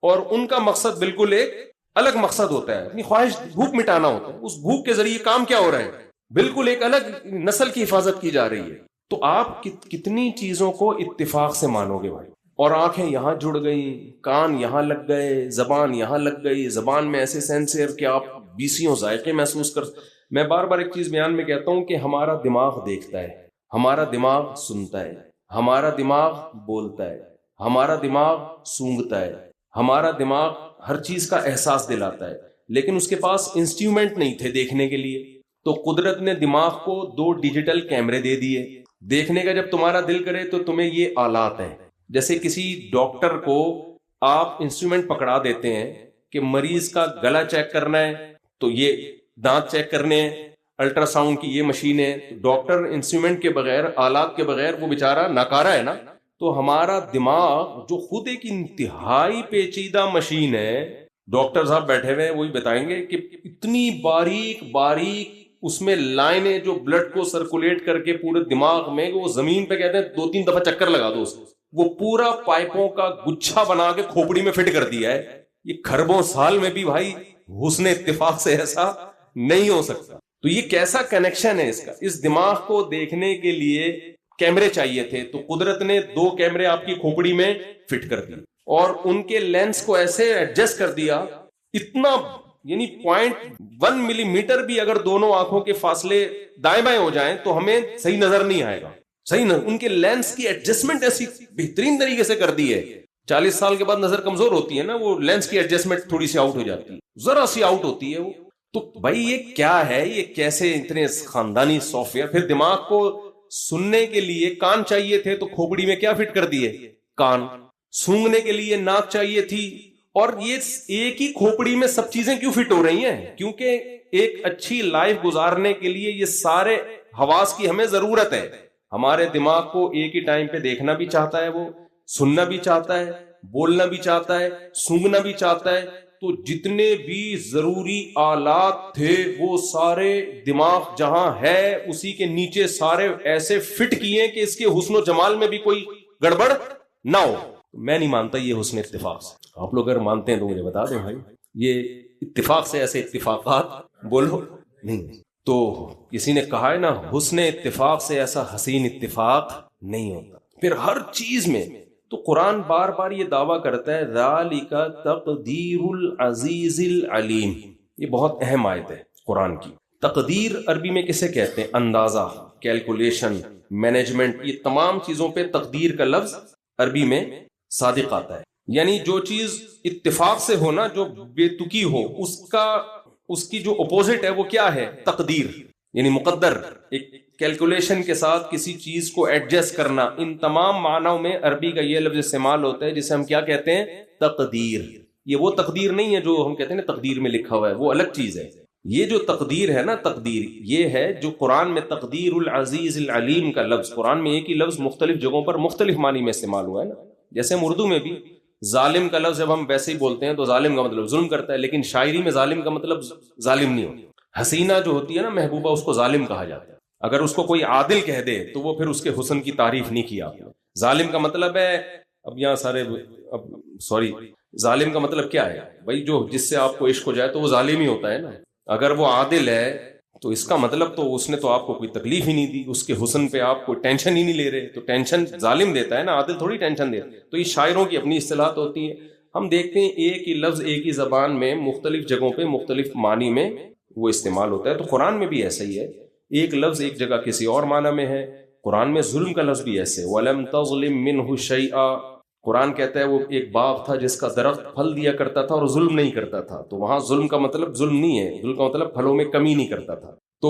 اور ان کا مقصد بالکل ایک الگ مقصد ہوتا ہے. اپنی خواہش بھوک مٹانا ہوتا ہے. اس بھوک کے ذریعے کام کیا ہو رہا ہے، بالکل ایک الگ نسل کی حفاظت کی جا رہی ہے. تو آپ کتنی چیزوں کو اتفاق سے مانو گے بھائی. اور آنکھیں یہاں جڑ گئی، کان یہاں لگ گئے، زبان یہاں لگ گئی، زبان میں ایسے سینسر کہ آپ 20 ذائقے محسوس کر. میں بار بار ایک چیز بیان میں کہتا ہوں کہ ہمارا دماغ دیکھتا ہے، ہمارا دماغ سنتا ہے، ہمارا دماغ بولتا ہے، ہمارا دماغ سونگھتا ہے، ہمارا دماغ ہر چیز کا احساس دلاتا ہے. لیکن اس کے پاس انسٹرومنٹ نہیں تھے دیکھنے کے لیے. تو قدرت نے دماغ کو 2 ڈیجیٹل کیمرے دے دیے. دیکھنے کا جب تمہارا دل کرے تو تمہیں یہ آلات ہیں. جیسے کسی ڈاکٹر کو آپ انسٹرومنٹ پکڑا دیتے ہیں کہ مریض کا گلا چیک کرنا ہے تو یہ دانت چیک کرنے ہیں، الٹرا ساؤنڈ کی یہ مشین ہے. ڈاکٹر انسٹرومنٹ کے بغیر، آلات کے بغیر وہ بیچارہ ناکارہ ہے نا. تو ہمارا دماغ جو خود ایک انتہائی پیچیدہ مشین ہے، ڈاکٹر صاحب بیٹھے ہوئے ہیں وہی بتائیں گے کہ اتنی باریک باریک اس میں لائنیں جو بلڈ کو سرکولیٹ کر کے پورے دماغ میں، وہ زمین پہ کہتے ہیں 2-3 دفعہ چکر لگا دو اس کو، وہ پورا پائپوں کا گچھا بنا کے کھوپڑی میں فٹ کر دیا ہے. یہ کھربوں سال میں بھی بھائی حسن اتفاق سے ایسا نہیں ہو سکتا. تو یہ کیسا کنیکشن ہے اس کا. اس دماغ کو دیکھنے کے لیے کیمرے چاہیے تھے تو قدرت نے 2 کیمرے آپ کی کھوپڑی میں فٹ کر دیے اور ان کے لینس کو ایسے ایڈجسٹ کر دیا، اتنا یعنی 0.1 ملی میٹر بھی اگر دونوں آنکھوں کے فاصلے دائیں بائیں ہو جائیں تو ہمیں صحیح نظر نہیں آئے گا. صحیح نظر، ان کے لینس کی ایڈجسٹمنٹ ایسی بہترین طریقے سے کر دی ہے. 40 سال کے بعد نظر کمزور ہوتی ہے نا، وہ لینس کی ایڈجسٹمنٹ تھوڑی سی آؤٹ ہو جاتی ہے، ذرا سی آؤٹ ہوتی ہے وہ. تو بھائی یہ کیا ہے، یہ کیسے اتنے خاندانی سافٹ ویئر؟ پھر دماغ کو سننے کے لیے کان چاہیے تھے تو کھوپڑی میں کیا فٹ کر دیے؟ کان. سونگنے کے لیے ناک چاہیے تھی، اور یہ ایک ہی کھوپڑی میں سب چیزیں کیوں فٹ ہو رہی ہیں؟ کیونکہ ایک اچھی لائف گزارنے کے لیے یہ سارے حواس کی ہمیں ضرورت ہے. ہمارے دماغ کو ایک ہی ٹائم پہ دیکھنا بھی چاہتا ہے، وہ سننا بھی چاہتا ہے، بولنا بھی چاہتا ہے، سونگنا بھی چاہتا ہے. تو جتنے بھی ضروری آلات تھے وہ سارے دماغ جہاں ہے اسی کے نیچے سارے ایسے فٹ کیے کہ اس کے حسن و جمال میں بھی کوئی گڑبڑ نہ ہو. میں نہیں مانتا یہ حسن اتفاق سے. آپ لوگ اگر مانتے ہیں تو مجھے بتا دیں بھائی. یہ اتفاق سے ایسے اتفاقات بولو نہیں. تو کسی نے کہا ہے نا، حسن اتفاق سے ایسا حسین اتفاق نہیں ہوتا. پھر ہر چیز میں تو قرآن بار بار یہ دعویٰ کرتا ہے ذالک تقدیر العزیز العلیم. یہ بہت اہم آیت ہے قرآن کی. تقدیر عربی میں کسے کہتے ہیں؟ اندازہ، کیلکولیشن، مینجمنٹ. یہ تمام چیزوں پہ تقدیر کا لفظ عربی میں صادق آتا ہے. یعنی جو چیز اتفاق سے ہونا، جو بے تکی ہو، اس کی جو اپوزٹ ہے وہ کیا ہے؟ تقدیر، یعنی مقدر. ایک کیلکولیشن کے ساتھ کسی چیز کو ایڈجسٹ کرنا. ان تمام معنوں میں عربی کا یہ لفظ استعمال ہوتا ہے جسے ہم کیا کہتے ہیں؟ تقدیر. یہ وہ تقدیر نہیں ہے جو ہم کہتے ہیں نا تقدیر میں لکھا ہوا ہے، وہ الگ چیز ہے. یہ جو تقدیر ہے نا، تقدیر یہ ہے جو قرآن میں تقدیر العزیز العلیم کا لفظ، قرآن میں ایک ہی لفظ مختلف جگہوں پر مختلف معنی میں استعمال ہوا ہے نا. جیسے ہم اردو میں بھی ظالم کا لفظ جب ہم ویسے ہی بولتے ہیں تو ظالم کا مطلب ظلم کرتا ہے، لیکن شاعری میں ظالم کا مطلب ظالم نہیں ہوتا. حسینہ جو ہوتی ہے نا محبوبہ، اس کو ظالم کہا جاتا ہے. اگر اس کو کوئی عادل کہہ دے تو وہ پھر اس کے حسن کی تعریف نہیں کی آپ نے. ظالم کا مطلب ہے، اب یہاں ظالم کا مطلب کیا ہے بھائی؟ جو جس سے آپ کو عشق ہو جائے تو وہ ظالم ہی ہوتا ہے نا. اگر وہ عادل ہے تو اس کا مطلب تو اس نے تو آپ کو کوئی تکلیف ہی نہیں دی، اس کے حسن پہ آپ کوئی ٹینشن ہی نہیں لے رہے. تو ٹینشن ظالم دیتا ہے نا، عادل تھوڑی ٹینشن دیتا. تو یہ شاعروں کی اپنی اصطلاحات ہوتی ہیں. ہم دیکھتے ہیں ایک ہی لفظ ایک ہی زبان میں مختلف جگہوں پہ مختلف معنی میں وہ استعمال ہوتا ہے. تو قرآن میں بھی ایسا ہی ہے، ایک لفظ ایک جگہ کسی اور معنی میں ہے. قرآن میں ظلم کا لفظ بھی ایسے وَلَمْ تَظْلِم مِّنْهُ شَيْئًا. قرآن کہتا ہے وہ ایک باغ تھا جس کا درخت پھل دیا کرتا تھا اور ظلم نہیں کرتا تھا. تو وہاں ظلم کا مطلب ظلم نہیں ہے، ظلم کا مطلب پھلوں میں کمی نہیں کرتا تھا. تو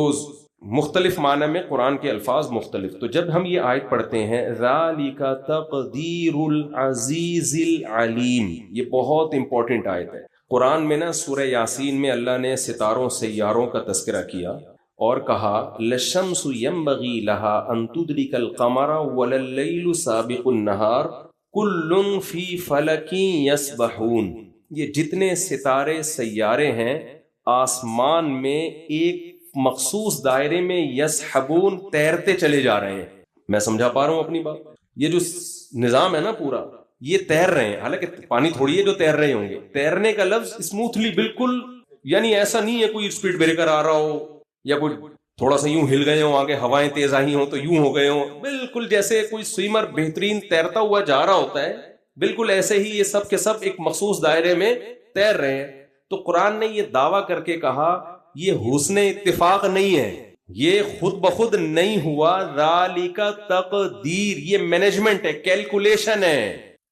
مختلف معنی میں قرآن کے الفاظ مختلف. تو جب ہم یہ آیت پڑھتے ہیں ذالک تقدیر العزیز العلیم، یہ بہت امپورٹنٹ آیت ہے. قرآن میں نا سورہ یاسین میں اللہ نے ستاروں سیاروں کا تذکرہ کیا اور کہا لَلشَّمْسُ يَنبَغِي لَهَا أَن تُدْرِكَ الْقَمَرَ وَلَا اللَّيْلُ سَابِقُ النَّهَارِ كُلٌّ فِي فَلَكٍ يَسْبَحُونَ. یہ جتنے ستارے سیارے ہیں آسمان میں ایک مخصوص دائرے میں یسحبون تیرتے چلے جا رہے ہیں. میں سمجھا پا رہا ہوں اپنی بات؟ یہ جو نظام ہے نا پورا، یہ تیر رہے ہیں. حالانکہ پانی تھوڑی ہے جو تیر رہے ہوں گے. تیرنے کا لفظ اسموتھلی بالکل، یعنی ایسا نہیں ہے کوئی اسپیڈ بریکر آ رہا ہو یا کوئی تھوڑا سا یوں ہل گئے ہوں، آگے ہوائیں تیز آئی ہوں تو یوں ہو گئے ہوں. بالکل جیسے کوئی سوئمر بہترین تیرتا ہوا جا رہا ہوتا ہے، بالکل ایسے ہی یہ سب کے سب ایک مخصوص دائرے میں تیر رہے ہیں. تو قرآن نے یہ دعویٰ کر کے کہا یہ حسن اتفاق نہیں ہے، یہ خود بخود نہیں ہوا. ذالک تقدیر، یہ مینجمنٹ ہے، کیلکولیشن ہے.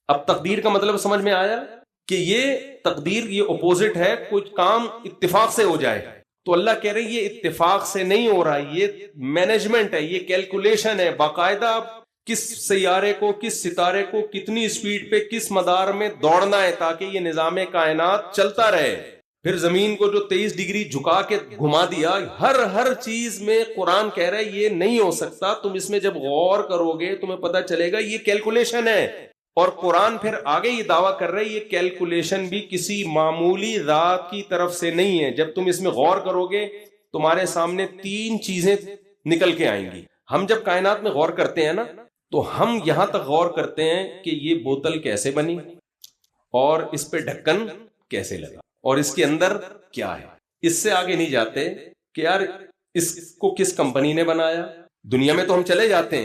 اب تقدیر کا مطلب سمجھ میں آیا کہ یہ تقدیر یہ اپوزٹ ہے، کچھ کام اتفاق سے ہو جائے. تو اللہ کہہ رہے یہ اتفاق سے نہیں ہو رہا، یہ مینجمنٹ ہے، یہ کیلکولیشن ہے. باقاعدہ کس سیارے کو، کس ستارے کو کتنی سپیڈ پہ کس مدار میں دوڑنا ہے تاکہ یہ نظام کائنات چلتا رہے. پھر زمین کو جو 23 ڈگری جھکا کے گھما دیا، ہر چیز میں قرآن کہہ رہا ہے یہ نہیں ہو سکتا. تم اس میں جب غور کرو گے تمہیں پتا چلے گا یہ کیلکولیشن ہے. اور قرآن پھر آگے یہ دعویٰ کر رہے یہ کیلکولیشن بھی کسی معمولی ذات کی طرف سے نہیں ہے. جب تم اس میں غور کرو گے تمہارے سامنے 3 چیزیں نکل کے آئیں گی. ہم جب کائنات میں غور کرتے ہیں نا تو ہم یہاں تک غور کرتے ہیں کہ یہ بوتل کیسے بنی اور اس پہ ڈھکن کیسے لگا اور اس کے اندر کیا ہے. اس سے آگے نہیں جاتے کہ یار اس کو کس کمپنی نے بنایا. دنیا میں تو ہم چلے جاتے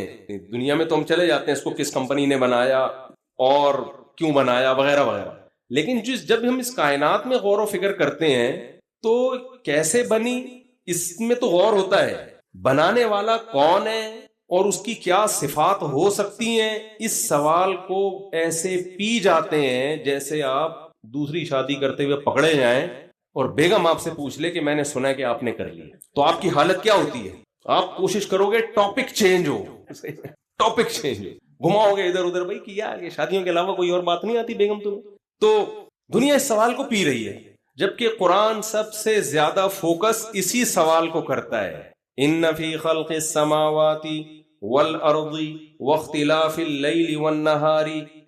ہیں اس کو کس کمپنی نے بنایا اور کیوں بنایا وغیرہ وغیرہ. لیکن جب ہم اس کائنات میں غور و فکر کرتے ہیں تو کیسے بنی اس میں تو غور ہوتا ہے. بنانے والا کون ہے اور اس کی کیا صفات ہو سکتی ہیں، اس سوال کو ایسے پی جاتے ہیں جیسے آپ دوسری شادی کرتے ہوئے پکڑے جائیں اور بیگم آپ سے پوچھ لے کہ میں نے سنا ہے کہ آپ نے کر لی، تو آپ کی حالت کیا ہوتی ہے؟ آپ کوشش کرو گے ٹاپک چینج ہو، ٹاپک چینج ہو، گھماؤ گے ادھر ادھر، بھائی کیا یہ شادیوں کے علاوہ کوئی اور بات نہیں آتی بیگم تمہیں؟ تو دنیا اس سوال کو پی رہی ہے، جبکہ قرآن سب سے زیادہ فوکس اسی سوال کو کرتا ہے، ان فی خلق السماوات والارض واختلاف اللیل والنہار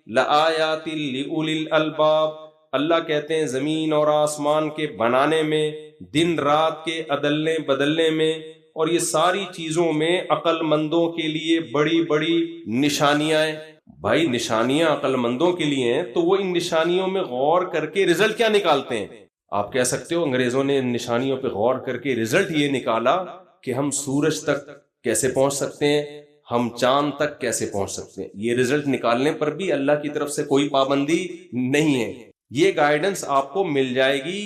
لآیات لأولی الالباب۔ اللہ کہتے ہیں زمین اور آسمان کے بنانے میں، دن رات کے عدلنے بدلنے میں، اور یہ ساری چیزوں میں عقل مندوں کے لیے بڑی بڑی نشانیاں ہیں۔ بھائی نشانیاں عقل مندوں کے لیے ہیں تو وہ ان نشانیوں میں غور کر کے رزلٹ کیا نکالتے ہیں؟ آپ کہہ سکتے ہو انگریزوں نے ان نشانیوں پہ غور کر کے رزلٹ یہ نکالا کہ ہم سورج تک کیسے پہنچ سکتے ہیں، ہم چاند تک کیسے پہنچ سکتے ہیں۔ یہ رزلٹ نکالنے پر بھی اللہ کی طرف سے کوئی پابندی نہیں ہے، یہ گائیڈنس آپ کو مل جائے گی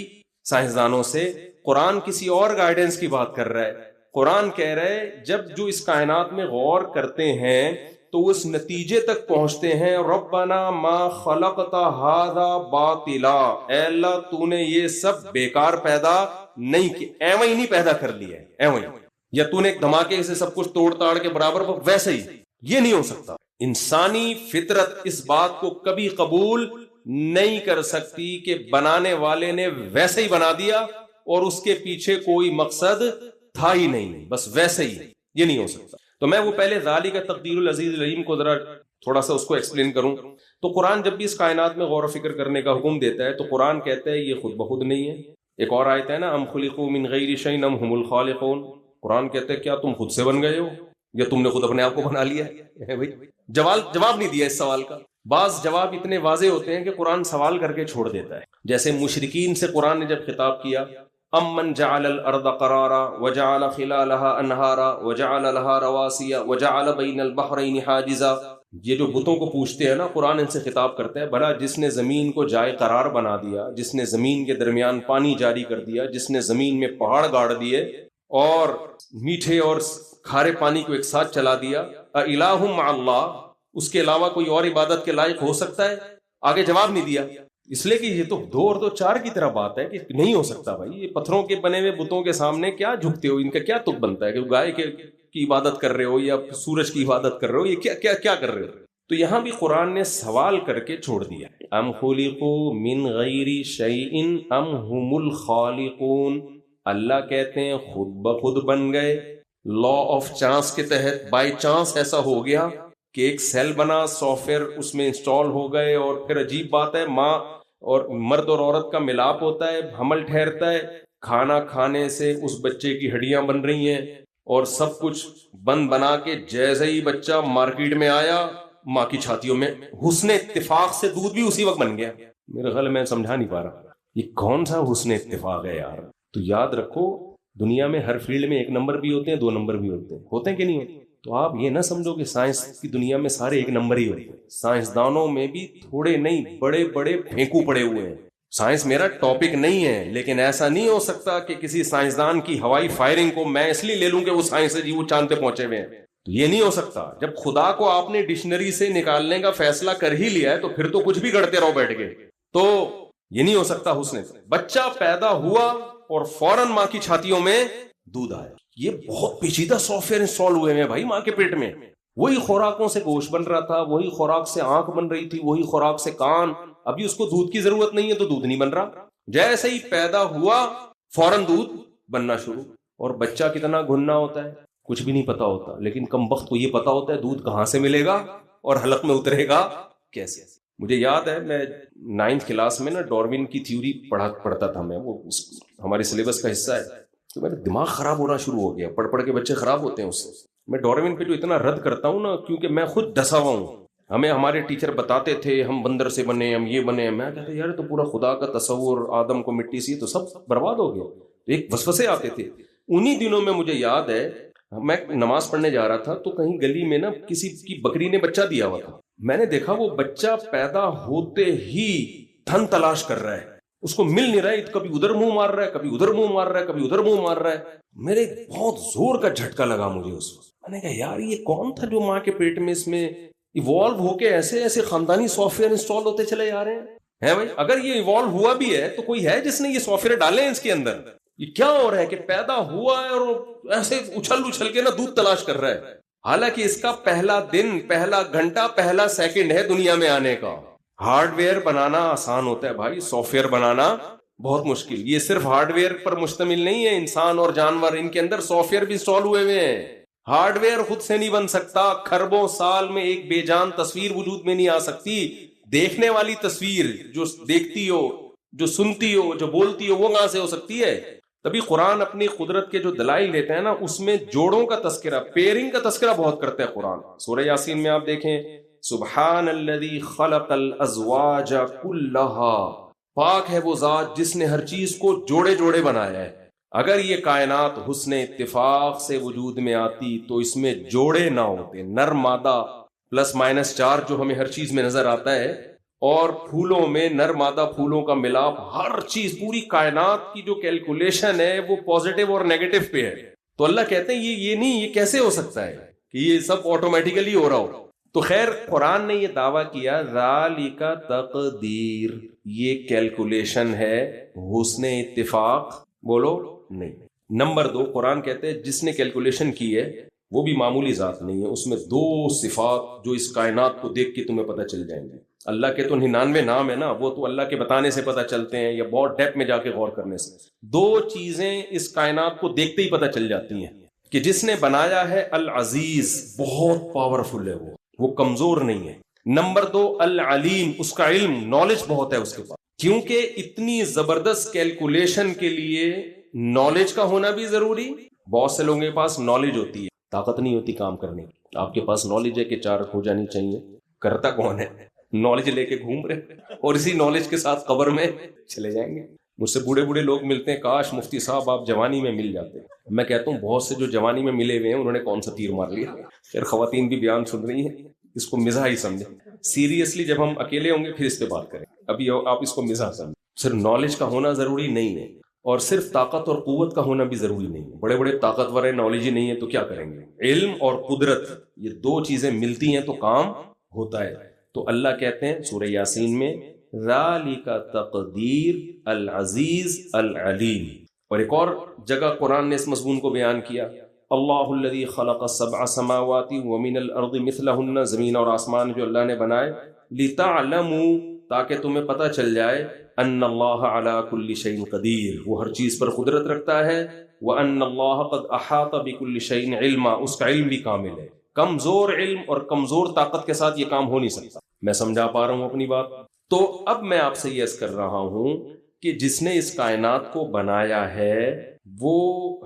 سائنسدانوں سے۔ قرآن کسی اور گائیڈنس کی بات کر رہا ہے، قرآن کہہ رہا ہے جب جو اس کائنات میں غور کرتے ہیں تو وہ اس نتیجے تک پہنچتے ہیں، ربنا ما خلقت ھذا باطلا، اے اللہ تو نے یہ سب بیکار پیدا نہیں کیا، ایویں ہی نہیں پیدا کر لیا ہے، ایویں یا تو نے ایک دھماکے سے سب کچھ توڑ تاڑ کے برابر، ویسے ہی یہ نہیں ہو سکتا۔ انسانی فطرت اس بات کو کبھی قبول نہیں کر سکتی کہ بنانے والے نے ویسے ہی بنا دیا اور اس کے پیچھے کوئی مقصد تھا ہی نہیں، بس ویسے ہی، یہ نہیں ہو سکتا۔ تو میں وہ پہلے ذالک تقدیر العزیز العلیم کو ذرا تھوڑا سا اس کو ایکسپلین کروں تو قرآن جب بھی اس کائنات میں غور و فکر کرنے کا حکم دیتا ہے تو قرآن کہتا ہے یہ خود بخود نہیں ہے۔ ایک اور آیت ہے نا، ام خلقوا من غیر شیء ام هم الخالقون، قرآن کہتا ہے کیا تم خود سے بن گئے ہو یا تم نے خود اپنے آپ کو بنا لیا ہے؟ بھائی جواب نہیں دیا اس سوال کا۔ بعض جواب اتنے واضح ہوتے ہیں کہ قرآن سوال کر کے چھوڑ دیتا ہے، جیسے مشرکین سے قرآن نے جب خطاب کیا، امن جعل الارض قرارا وجعل خلالها انہارا وجعل لها رواسیا وجعل بین البحرین حاجزا، یہ جو بتوں کو پوچھتے ہیں نا، قرآن ان سے خطاب کرتا ہے بھلا جس نے زمین کو جائے قرار بنا دیا، جس نے زمین کے درمیان پانی جاری کر دیا، جس نے زمین میں پہاڑ گاڑ دیے اور میٹھے اور کھارے پانی کو ایک ساتھ چلا دیا، الہ مع اللہ، اس کے علاوہ کوئی اور عبادت کے لائق ہو سکتا ہے؟ آگے جواب نہیں دیا، اس لیے کہ یہ تو 2 اور 2 4 کی طرح بات ہے کہ نہیں ہو سکتا۔ بھائی یہ پتھروں کے بنے ہوئے بتوں کے سامنے کیا جھکتے ہو، ان کا کیا تک بنتا ہے کہ گائے کی عبادت کر رہے ہو یا سورج کی عبادت کر رہے ہو، یہ کیا کر رہے ہو؟ تو یہاں بھی قرآن نے سوال کر کے چھوڑ دیا، ام خلقوا من غیر شیء ام هم الخالقون، اللہ کہتے ہیں خود بخود بن گئے، لا آف چانس کے تحت، بائی چانس ایسا ہو گیا کہ ایک سیل بنا، سافٹ ویئر اس میں انسٹال ہو گئے، اور پھر عجیب بات ہے ماں اور مرد اور عورت کا ملاپ ہوتا ہے، حمل ٹھہرتا ہے، کھانا کھانے سے اس بچے کی ہڈیاں بن رہی ہیں اور سب کچھ بنا کے جیسے ہی بچہ مارکیٹ میں آیا ماں کی چھاتیوں میں حسن اتفاق سے دودھ بھی اسی وقت بن گیا۔ میرے خیال میں سمجھا نہیں پا رہا یہ کون سا حسن اتفاق ہے یار۔ تو یاد رکھو دنیا میں ہر فیلڈ میں 1 نمبر بھی ہوتے ہیں، 2 نمبر بھی ہوتے ہیں کہ نہیں ہوتے؟ تو آپ یہ نہ سمجھو کہ سائنس کی دنیا میں سارے 1 نمبر ہی ہوتے ہیں، سائنسدانوں میں بھی تھوڑے نہیں بڑے بڑے پھینکو پڑے ہوئے ہیں۔ سائنس میرا ٹاپک نہیں ہے، لیکن ایسا نہیں ہو سکتا کہ کسی سائنسدان کی ہوائی فائرنگ کو میں اس لیے لے لوں کہ وہ سائنس ہے جی، وہ چاند پہ پہنچے ہوئے ہیں، تو یہ نہیں ہو سکتا۔ جب خدا کو آپ نے ڈکشنری سے نکالنے کا فیصلہ کر ہی لیا ہے تو پھر تو کچھ بھی گڑتے رہو بیٹھ کے، تو یہ نہیں ہو سکتا حسن۔ بچہ پیدا ہوا اور فوراً ماں کی چھاتیوں میں دودھ آیا، یہ بہت پیچیدہ سافٹ ویئر انسٹال ہوئے ہیں بھائی ماں کے پیٹ میں۔ وہی خوراکوں سے گوشت بن رہا تھا، وہی خوراک سے آنکھ بن رہی تھی، وہی خوراک سے کان، ابھی اس کو دودھ کی ضرورت نہیں ہے تو دودھ نہیں بن رہا، جیسے ہی پیدا ہوا فوراً دودھ بننا شروع۔ اور بچہ کتنا گھننا ہوتا ہے کچھ بھی نہیں پتا ہوتا، لیکن کم وقت کو یہ پتا ہوتا ہے دودھ کہاں سے ملے گا اور حلق میں اترے گا کیسے۔ مجھے یاد ہے میں 9th کلاس میں نا ڈارون کی تھیوری پڑھتا تھا، میں وہ ہمارے سلیبس کا حصہ ہے، تو میرا دماغ خراب ہونا شروع ہو گیا، پڑھ کے بچے خراب ہوتے ہیں اس سے۔ میں ڈارون پہ جو اتنا رد کرتا ہوں نا، کیونکہ میں خود ڈسا ہوا ہوں، ہمیں ہمارے ٹیچر بتاتے تھے ہم بندر سے بنے، ہم یہ بنے، میں کہتا یار تو پورا خدا کا تصور، آدم کو مٹی سی، تو سب برباد ہو گیا۔ ایک وسوسے آتے تھے انہی دنوں میں۔ مجھے یاد ہے میں نماز پڑھنے جا رہا تھا تو کہیں گلی میں نا کسی کی بکری نے بچہ دیا ہوا تھا، میں نے دیکھا وہ بچہ پیدا ہوتے ہی دھن تلاش کر رہا ہے، اس کو مل نہیں رہا ہے، کبھی ادھر منہ مار رہا ہے، کبھی ادھر منہ مار رہا ہے، کبھی ادھر منہ مار رہا ہے۔ میرے بہت زور کا جھٹکا لگا مجھے اس وقت، میں نے کہا یار یہ کون تھا جو ماں کے پیٹ میں اس میں ایوالو ہو کے ایسے خاندانی سافٹ ویئر انسٹال ہوتے چلے جا رہے ہیں۔ ہے بھائی؟ اگر یہ ایوالو ہوا بھی ہے تو کوئی ہے جس نے یہ سافٹ ویئر ڈالے ہیں اس کے اندر؟ یہ کیا ہو رہا ہے کہ پیدا ہوا ہے اور ایسے اچھل کے نا دودھ تلاش کر رہا ہے، حالانکہ اس کا پہلا دن، پہلا گھنٹہ، پہلا سیکنڈ ہے دنیا میں آنے کا۔ ہارڈ ویئر بنانا آسان ہوتا ہے بھائی، سافٹ ویئر بنانا بہت مشکل۔ یہ صرف ہارڈ ویئر پر مشتمل نہیں ہے، انسان اور جانور، ان کے اندر سافٹ ویئر بھی انسٹال ہوئے ہوئے ہیں۔ ہارڈ ویئر خود سے نہیں بن سکتا، کھربوں سال میں ایک بے جان تصویر وجود میں نہیں آ سکتی۔ دیکھنے والی تصویر جو دیکھتی ہو، جو سنتی ہو، جو بولتی ہو، وہ کہاں سے ہو سکتی ہے؟ تبھی قرآن اپنی قدرت کے جو دلائل دیتے ہیں نا، اس میں جوڑوں کا تذکرہ، پیئرنگ کا تذکرہ بہت کرتا ہے قرآن۔ سورہ یاسین میں آپ دیکھیں، سبحان الذی خلق الازواج کلھا، پاک ہے وہ ذات جس نے ہر چیز کو جوڑے جوڑے بنایا ہے۔ اگر یہ کائنات حسن اتفاق سے وجود میں آتی تو اس میں جوڑے نہ ہوتے، نر مادہ پلس مائنس 4 جو ہمیں ہر چیز میں نظر آتا ہے، اور پھولوں میں نر مادہ پھولوں کا ملاپ، ہر چیز، پوری کائنات کی جو کیلکولیشن ہے وہ پازیٹیو اور نیگیٹو پہ ہے۔ تو اللہ کہتے ہیں یہ نہیں، یہ کیسے ہو سکتا ہے کہ یہ سب آٹومیٹیکلی ہو رہا ہو؟ تو خیر قرآن نے یہ دعویٰ کیا ذالک تقدیر، یہ کیلکولیشن ہے، حسن اتفاق بولو نہیں۔ نمبر 2، قرآن کہتے ہیں جس نے کیلکولیشن کی ہے وہ بھی معمولی ذات نہیں ہے، اس میں 2 صفات جو اس کائنات کو دیکھ کے تمہیں پتہ چل جائیں گے۔ اللہ کے تو 99 نام ہے نا، وہ تو اللہ کے بتانے سے پتہ چلتے ہیں یا بہت ڈیپ میں جا کے غور کرنے سے۔ 2 چیزیں اس کائنات کو دیکھتے ہی پتہ چل جاتی ہیں کہ جس نے بنایا ہے العزیز، بہت پاورفل ہے، وہ کمزور نہیں ہے۔ نمبر 2 العلیم، اس کا علم، نالج بہت ہے اس کے پاس، کیونکہ اتنی زبردست کیلکولیشن کے لیے نالج کا ہونا بھی ضروری۔ بہت سے لوگوں کے پاس نالج ہوتی ہے، طاقت نہیں ہوتی کام کرنے کی۔ آپ کے پاس نالج ہے کہ 4 ہو جانی چاہیے، کرتا کون ہے؟ نالج لے کے گھوم رہے اور اسی نالج کے ساتھ قبر میں چلے جائیں گے۔ مجھ سے بوڑھے بوڑھے لوگ ملتے ہیں، کاش مفتی صاحب آپ جوانی میں مل جاتے۔ میں کہتا ہوں بہت سے جو جوانی میں ملے ہوئے ہیں انہوں نے کون سا تیر مار لیا۔ پھر خواتین بھی بیان سن رہی ہیں، اس کو مزاح ہی سمجھیں۔ سیریسلی جب ہم اکیلے ہوں گے پھر اس پہ بات کریں، ابھی آپ اس کو مزاح سمجھیں۔ صرف نالج کا ہونا ضروری نہیں ہے، اور صرف طاقت اور قوت کا ہونا بھی ضروری نہیں ہے۔ بڑے بڑے طاقتور ہیں، نالج ہی نہیں ہے تو کیا کریں گے؟ علم اور قدرت، یہ 2 چیزیں ملتی ہیں تو کام ہوتا ہے۔ تو اللہ کہتے ہیں سورہ یاسین میں ذالک تقدیر العزیز العلیم۔ اور ایک اور جگہ قرآن نے اس مضمون کو بیان کیا، اللہ الذی خلق 7 سماوات ومن الارض مثلہن، زمین اور آسمان جو اللہ نے بنائے، لتعلموا، تاکہ تمہیں پتہ چل جائے، ان اللہ علی کل شیء قدیر، وہ ہر چیز پر قدرت رکھتا ہے، وان اللہ قد احاط بکل شیء علما، اس کا علم بھی کامل ہے۔ کمزور علم اور کمزور طاقت کے ساتھ یہ کام ہو نہیں سکتا۔ میں سمجھا پا رہا ہوں اپنی بات؟ تو اب میں آپ سے یہ عرض کر رہا ہوں کہ جس نے اس کائنات کو بنایا ہے وہ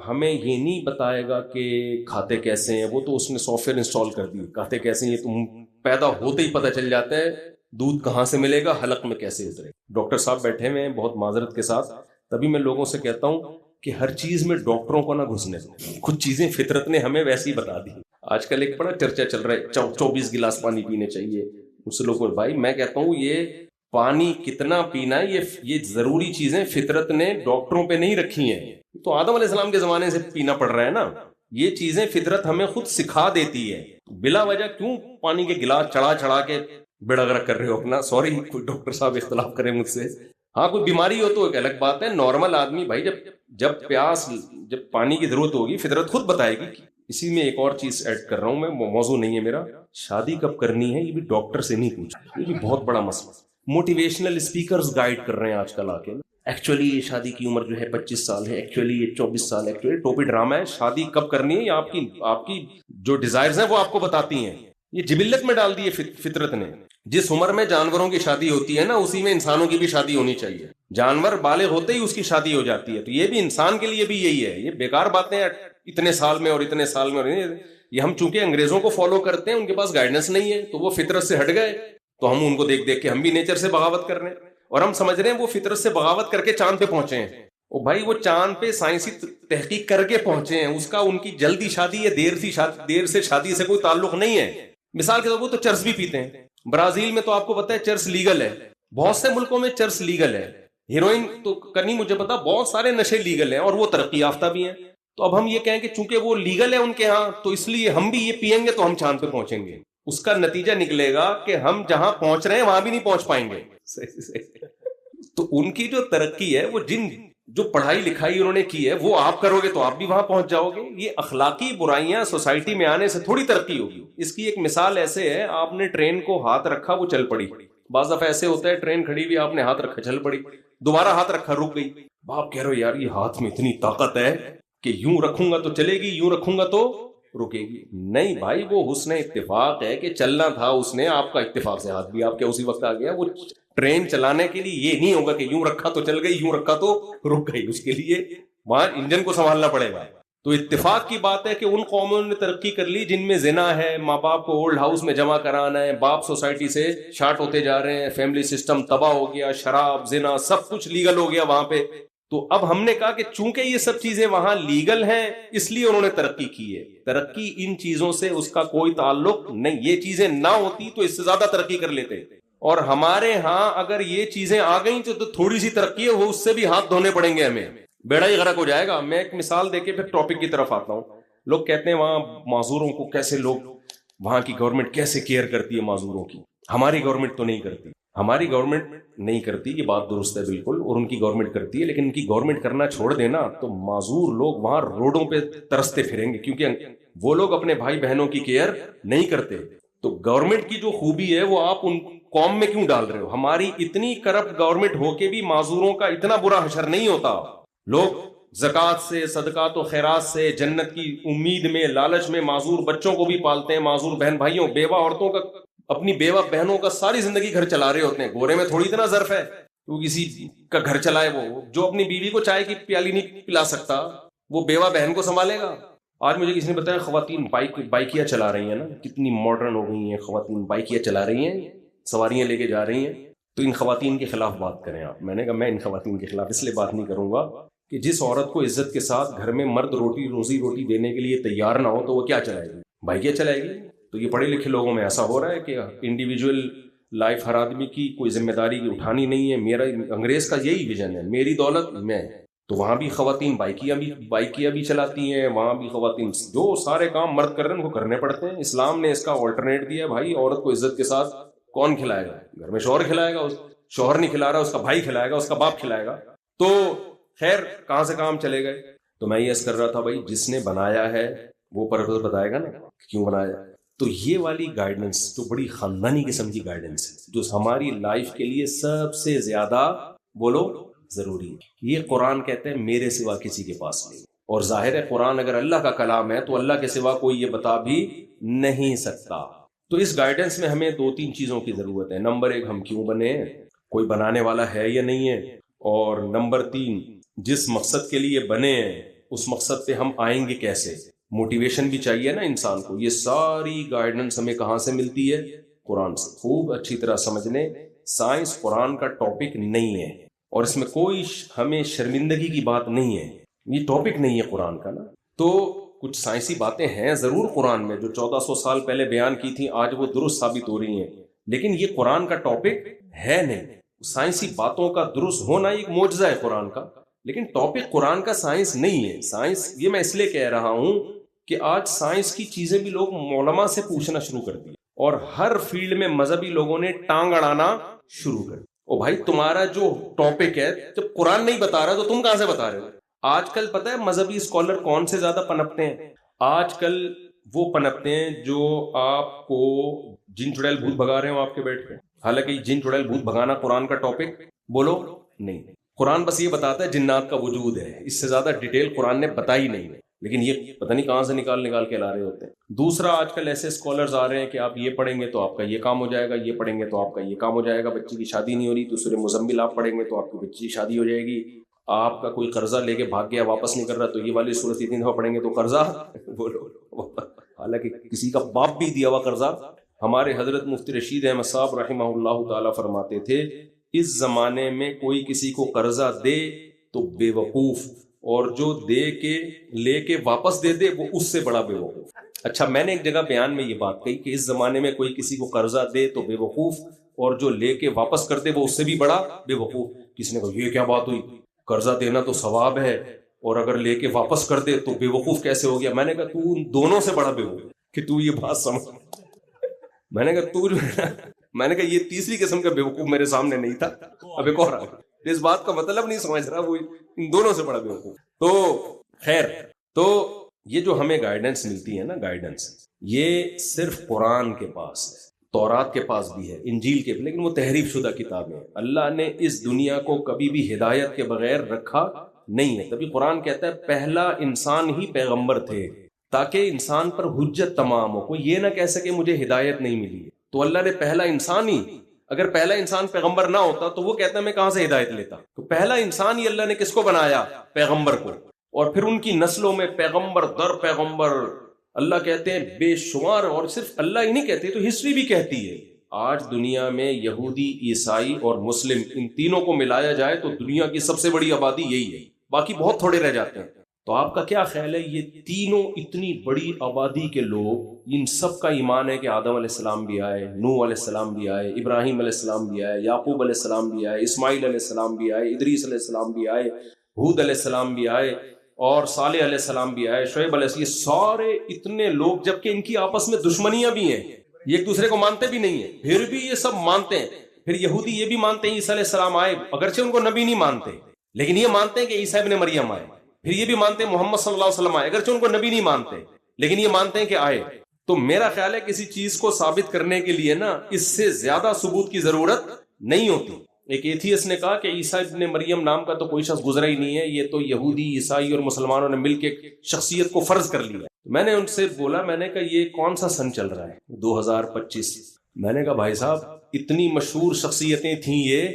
ہمیں یہ نہیں بتائے گا کہ کھاتے کیسے ہیں، وہ تو اس نے سافٹ ویئر انسٹال کر دی، کھاتے کیسے ہیں یہ تم پیدا ہوتے ہی پتہ چل جاتا ہے، دودھ کہاں سے ملے گا، حلق میں کیسے اترے۔ ڈاکٹر صاحب بیٹھے ہوئے ہیں بہت معذرت کے ساتھ، تبھی میں لوگوں سے کہتا ہوں کہ ہر چیز میں ڈاکٹروں کو نہ گھسنے دو، کچھ چیزیں فطرت نے ہمیں ویسی بتا دی۔ آج کل ایک بڑا چرچا چل رہا ہے 24 گلاس پانی پینے چاہیے، اس لوگوں بھائی میں کہتا ہوں یہ پانی کتنا پینا ہے یہ ضروری چیزیں فطرت نے ڈاکٹروں پہ نہیں رکھی ہیں، تو آدم علیہ السلام کے زمانے سے پینا پڑ رہا ہے نا، یہ چیزیں فطرت ہمیں خود سکھا دیتی ہے۔ بلا وجہ کیوں پانی کے گلاس چڑھا کے بیڑا غرق کر رہے ہو اپنا؟ سوری کوئی ڈاکٹر صاحب اختلاف کرے مجھ سے، ہاں کوئی بیماری ہو تو ایک الگ بات ہے، نارمل آدمی بھائی جب پانی کی ضرورت ہوگی فطرت خود بتائے گی۔ اسی میں ایک اور چیز ایڈ کر رہا ہوں میں، موضوع نہیں ہے میرا، شادی کب کرنی ہے یہ بھی ڈاکٹر سے نہیں پوچھا، یہ بھی بہت بڑا مسئلہ۔ موٹیویشنل اسپیکرز گائیڈ کر رہے ہیں آج کل آ کے، ایکچولی یہ شادی کی عمر جو ہے 25 سال ہے، ایکچولی یہ 24 سال ہے، ایکچولی ٹوپی ڈرامہ ہے، شادی کب کرنی ہے یہ آپ کی جو ڈیزائرز ہیں وہ آپ کو بتاتی ہیں، یہ جبلت میں ڈال دی ہے فطرت نے۔ جس عمر میں جانوروں کی شادی ہوتی ہے نا اسی میں انسانوں کی بھی شادی ہونی چاہیے، جانور بالغ ہوتے ہی اس کی شادی ہو جاتی ہے، تو یہ بھی انسان کے لیے بھی یہی ہے۔ یہ بیکار باتیں اتنے سال میں اور اتنے سال میں، اور یہ ہم چونکہ انگریزوں کو فالو کرتے ہیں، ان کے پاس گائیڈنس نہیں ہے تو وہ فطرت سے ہٹ گئے، تو ہم ان کو دیکھ کے ہم بھی نیچر سے بغاوت کر رہے ہیں، اور ہم سمجھ رہے ہیں وہ فطرت سے بغاوت کر کے چاند پہ پہنچے ہیں۔ او بھائی وہ چاند پہ سائنسی تحقیق کر کے پہنچے ہیں، اس کا ان کی جلدی شادی یا دیر سے شادی سے کوئی تعلق نہیں ہے۔ مثال کے طور پر تو چرس بھی پیتے ہیں، برازیل میں تو آپ کو پتا ہے چرس لیگل ہے، بہت سے ملکوں میں چرس لیگل ہے، ہیروئن تو کرنی مجھے پتا، بہت سارے نشے لیگل ہیں اور وہ ترقی یافتہ بھی ہیں۔ تو اب ہم یہ کہیں کہ چونکہ وہ لیگل ہے ان کے ہاں تو اس لیے ہم بھی یہ پیئیں گے تو ہم چاند پہ پہنچیں گے، اس کا نتیجہ نکلے گا کہ ہم جہاں پہنچ رہے ہیں وہاں بھی نہیں پہنچ پائیں گے. تو ان کی جو ترقی ہے وہ جو پڑھائی لکھائی انہوں نے کی ہے وہ آپ کرو گے تو آپ بھی وہاں پہنچ جاؤ گے. یہ اخلاقی برائیاں سوسائٹی میں آنے سے تھوڑی ترقی ہوگی. اس کی ایک مثال ایسے ہے, آپ نے ٹرین کو ہاتھ رکھا وہ چل پڑی. بعض دفعہ ایسے ہوتا ہے ٹرین کھڑی ہوئی آپ نے ہاتھ رکھا چل پڑی, دوبارہ ہاتھ رکھا رک گئی. آپ کہہ رہے ہو یار یہ ہاتھ میں اتنی طاقت ہے کہ یوں رکھوں گا تو چلے گی, یوں رکھوں گا تو رکے گی. نہیں بھائی, وہ حسن اتفاق ہے کہ چلنا تھا اس نے, آپ کا اتفاق سے ہاتھ بھی آپ کے اسی وقت آ گیا. وہ ٹرین چلانے کے لیے یہ نہیں ہوگا کہ یوں رکھا تو چل گئی, یوں رکھا تو رک گئی. اس کے لیے وہاں انجن کو سنبھالنا پڑے گا. تو اتفاق کی بات ہے کہ ان قوموں نے ترقی کر لی جن میں زنا ہے, ماں باپ کو اولڈ ہاؤس میں جمع کرانا ہے, باپ سوسائٹی سے شارٹ ہوتے جا رہے ہیں, فیملی سسٹم تباہ ہو گیا, شراب زنا سب کچھ لیگل ہو گیا وہاں پہ. تو اب ہم نے کہا کہ چونکہ یہ سب چیزیں وہاں لیگل ہیں اس لیے انہوں نے ترقی کی ہے. ترقی ان چیزوں سے اس کا کوئی تعلق نہیں. یہ چیزیں نہ ہوتی تو اس سے زیادہ ترقی کر لیتے. اور ہمارے ہاں اگر یہ چیزیں آ گئیں تو تھوڑی سی ترقی ہے وہ اس سے بھی ہاتھ دھونے پڑیں گے ہمیں, بیڑا ہی غرق ہو جائے گا. میں ایک مثال دے کے پھر ٹاپک کی طرف آتا ہوں. لوگ کہتے ہیں وہاں معذوروں کو کیسے لوگ, وہاں کی گورنمنٹ کیسے کیئر کرتی ہے معذوروں کی, ہماری گورنمنٹ تو نہیں کرتی. ہماری گورنمنٹ نہیں کرتی, یہ بات درست ہے بالکل, اور ان کی گورنمنٹ کرتی ہے, لیکن ان کی گورنمنٹ کرنا چھوڑ دینا تو معذور لوگ وہاں روڈوں پہ ترستے پھریں گے, کیونکہ وہ لوگ اپنے بھائی بہنوں کی کیئر نہیں کرتے. تو گورنمنٹ کی جو خوبی ہے وہ آپ ان قوم میں کیوں ڈال رہے ہو؟ ہماری اتنی کرپٹ گورنمنٹ ہو کے بھی معذوروں کا اتنا برا حشر نہیں ہوتا. لوگ زکوٰۃ سے, صدقات و خیرات سے, جنت کی امید میں, لالچ میں معذور بچوں کو بھی پالتے ہیں, معذور بہن بھائیوں, بیوہ عورتوں کا, اپنی بیوہ بہنوں کا ساری زندگی گھر چلا رہے ہوتے ہیں. گورے میں تھوڑی اتنا ظرف ہے وہ کسی کا گھر چلائے. وہ جو اپنی بیوی کو چائے کی پیالی نہیں پلا سکتا وہ بیوہ بہن کو سنبھالے گا. آج مجھے کسی نے بتایا خواتین بائکیاں چلا رہی ہیں نا, کتنی ماڈرن ہو گئی ہیں خواتین, بائکیاں چلا رہی ہیں, سواریاں لے کے جا رہی ہیں. تو ان خواتین کے خلاف بات کریں آپ. میں نے کہا میں ان خواتین کے خلاف اس لیے بات نہیں کروں گا کہ جس عورت کو عزت کے ساتھ گھر میں مرد روزی روٹی دینے کے لیے تیار نہ ہو تو وہ کیا چلائے گی؟ بائکیاں چلائے گی. تو یہ پڑھے لکھے لوگوں میں ایسا ہو رہا ہے کہ انڈیویجول لائف ہر آدمی کی کوئی ذمہ داری کی اٹھانی نہیں ہے. میرا انگریز کا یہی ویژن ہے, میری دولت میں. تو وہاں بھی خواتین بائکیاں بھی چلاتی ہیں, وہاں بھی خواتین جو سارے کام مرد کر رہے ہیں ان کو کرنے پڑتے ہیں. اسلام نے اس کا آلٹرنیٹ دیا, بھائی عورت کو عزت کے ساتھ کون کھلائے گا؟ گھر میں شوہر کھلائے گا. شوہر نہیں کھلا رہا, اس کا بھائی کھلائے گا, اس کا باپ کھلائے گا. تو خیر کہاں سے کام چلے گئے. تو میں یہ عرض کر رہا تھا بھائی جس نے بنایا ہے وہ پرپز بتائے گا نا کیوں بنایا. تو یہ والی گائیڈنس جو بڑی خاندانی قسم کی گائیڈنس ہے, جو ہماری لائف کے لیے سب سے زیادہ بولو ضروری ہے. یہ قرآن کہتے ہیں میرے سوا کسی کے پاس نہیں. اور ظاہر ہے قرآن اگر اللہ کا کلام ہے تو اللہ کے سوا کوئی یہ بتا بھی نہیں سکتا. تو اس گائیڈنس میں ہمیں 2-3 چیزوں کی ضرورت ہے. نمبر 1, ہم کیوں بنے ہیں, کوئی بنانے والا ہے یا نہیں ہے. اور نمبر 3, جس مقصد کے لیے بنے ہیں اس مقصد پہ ہم آئیں گے کیسے. موٹیویشن بھی چاہیے نا انسان کو. یہ ساری گائیڈنس ہمیں کہاں سے ملتی ہے؟ قرآن سے. خوب اچھی طرح سمجھ لیں, سائنس قرآن کا ٹاپک نہیں ہے اور اس میں کوئی ہمیں شرمندگی کی بات نہیں ہے. یہ ٹاپک نہیں ہے قرآن کا نا. تو کچھ سائنسی باتیں ہیں ضرور قرآن میں جو 1400 سال پہلے بیان کی تھیں, آج وہ درست ثابت ہو رہی ہیں, لیکن یہ قرآن کا ٹاپک ہے نہیں. سائنسی باتوں کا درست ہونا ایک معجزہ ہے قرآن کا, لیکن ٹاپک قرآن کا سائنس نہیں ہے. سائنس, یہ میں اس لیے کہہ رہا ہوں کہ آج سائنس کی چیزیں بھی لوگ علماء سے پوچھنا شروع کر دی, اور ہر فیلڈ میں مذہبی لوگوں نے ٹانگ اڑانا شروع کر دی. او بھائی تمہارا جو ٹاپک ہے جب قرآن نہیں بتا رہا تو تم کہاں سے بتا رہے ہو؟ آج کل پتہ ہے مذہبی اسکالر کون سے زیادہ پنپتے ہیں؟ آج کل وہ پنپتے ہیں جو آپ کو جن چڑیل بھوت بھگا رہے ہو آپ کے بیٹھ پہ. حالانکہ جن چڑیل بھوت بھگانا قرآن کا ٹاپک بولو نہیں. قرآن بس یہ بتاتا ہے جنات کا وجود ہے, اس سے زیادہ ڈیٹیل قرآن نے بتائی نہیں ہے. لیکن یہ پتہ نہیں کہاں سے نکال کے لا رہے ہوتے ہیں. دوسرا, آج کل ایسے اسکالرز آ رہے ہیں کہ آپ یہ پڑھیں گے تو آپ کا یہ کام ہو جائے گا, یہ پڑھیں گے تو آپ کا یہ کام ہو جائے گا. بچی کی شادی نہیں ہو رہی تو سورہ مزمل آپ پڑھیں گے تو آپ کی بچی کی شادی ہو جائے گی. آپ کا کوئی قرضہ لے کے بھاگ گیا واپس نہیں کر رہا تو یہ والی صورت 3 دفعہ پڑھیں گے تو قرضہ بولو. حالانکہ کسی کا باپ بھی دیا ہوا قرضہ. ہمارے حضرت مفتی رشید احمد صاحب رحمہ اللہ تعالی فرماتے تھے اس زمانے میں کوئی کسی کو قرضہ دے تو بے وقوف, اور جو دے کے لے کے واپس دے دے وہ اس سے بڑا بے وقوف. اچھا, میں نے ایک جگہ بیان میں یہ بات کہی کہ اس زمانے میں کوئی کسی کو قرضہ دے تو بے وقوف, اور جو لے کے واپس کر دے وہ اس سے بھی بڑا بے وقوف. کسی نے کہا یہ کیا بات ہوئی, قرضہ دینا تو ثواب ہے اور اگر لے کے واپس کر دے تو بے وقوف کیسے ہو گیا؟ میں نے کہا تو ان دونوں سے بڑا بے وقوف کہ تو یہ بات سمجھ. میں نے کہا تو جو ہے نا، میں نے کہا یہ تیسری قسم کا بیوقوف میرے سامنے نہیں تھا، اب ایک اور آ گیا، اس بات کا مطلب نہیں سمجھ رہا، وہ ان دونوں سے بڑا بیوقوف۔ تو خیر، تو یہ جو ہمیں گائیڈنس ملتی ہے نا، گائیڈنس یہ صرف قرآن کے پاس ہے، تورات کے پاس بھی ہے، انجیل کے، لیکن وہ تحریف شدہ کتابیں ہیں۔ اللہ نے اس دنیا کو کبھی بھی ہدایت کے بغیر رکھا نہیں ہے، تبھی قرآن کہتا ہے پہلا انسان ہی پیغمبر تھے تاکہ انسان پر حجت تمام ہو، کوئی یہ نہ کہہ سکے مجھے ہدایت نہیں ملی ہے۔ تو اللہ نے پہلا انسان ہی، اگر پہلا انسان پیغمبر نہ ہوتا تو وہ کہتا ہے میں کہاں سے ہدایت لیتا؟ تو پہلا انسان ہی اللہ نے کس کو بنایا؟ پیغمبر کو، اور پھر ان کی نسلوں میں پیغمبر در پیغمبر، اللہ کہتے ہیں بے شمار، اور صرف اللہ ہی نہیں کہتے، تو ہسٹری بھی کہتی ہے۔ آج دنیا میں یہودی، عیسائی اور مسلم، ان تینوں کو ملایا جائے تو دنیا کی سب سے بڑی آبادی یہی ہے، باقی بہت تھوڑے رہ جاتے ہیں۔ تو آپ کا کیا خیال ہے، یہ تینوں اتنی بڑی آبادی کے لوگ، ان سب کا ایمان ہے کہ آدم علیہ السلام بھی آئے، نوح علیہ السلام بھی آئے، ابراہیم علیہ السلام بھی آئے، یعقوب علیہ السلام بھی آئے، اسماعیل علیہ السلام بھی آئے، ادریس علیہ السلام بھی آئے، ہود علیہ السلام بھی آئے، اور صالح علیہ السلام بھی آئے، شعیب علیہ السلام، یہ سارے اتنے لوگ، جبکہ ان کی آپس میں دشمنیاں بھی ہیں، یہ ایک دوسرے کو مانتے بھی نہیں ہیں، پھر بھی یہ سب مانتے ہیں۔ پھر یہودی یہ بھی مانتے ہیں عیسیٰ علیہ السلام آئے، اگرچہ ان کو نبی نہیں مانتے، لیکن یہ مانتے ہیں کہ عیسیٰ ابن مریم آئے۔ پھر یہ بھی مانتے ہیں محمد صلی اللہ علیہ وسلم آئے، اگرچہ ان کو نبی نہیں مانتے، لیکن یہ مانتے ہیں کہ آئے۔ تو میرا خیال ہے کسی چیز کو ثابت کرنے کے لیے نا اس سے زیادہ ثبوت کی ضرورت نہیں ہوتی۔ ایک ایتھیس نے کہا کہ عیسیٰ ابن مریم نام کا تو کوئی شخص گزرا ہی نہیں ہے، یہ تو یہودی، عیسائی اور مسلمانوں نے مل کے شخصیت کو فرض کر لیا۔ میں نے ان سے بولا، میں نے کہا یہ کون سا سن چل رہا ہے؟ 2025۔ میں نے کہا بھائی صاحب اتنی مشہور شخصیتیں تھیں یہ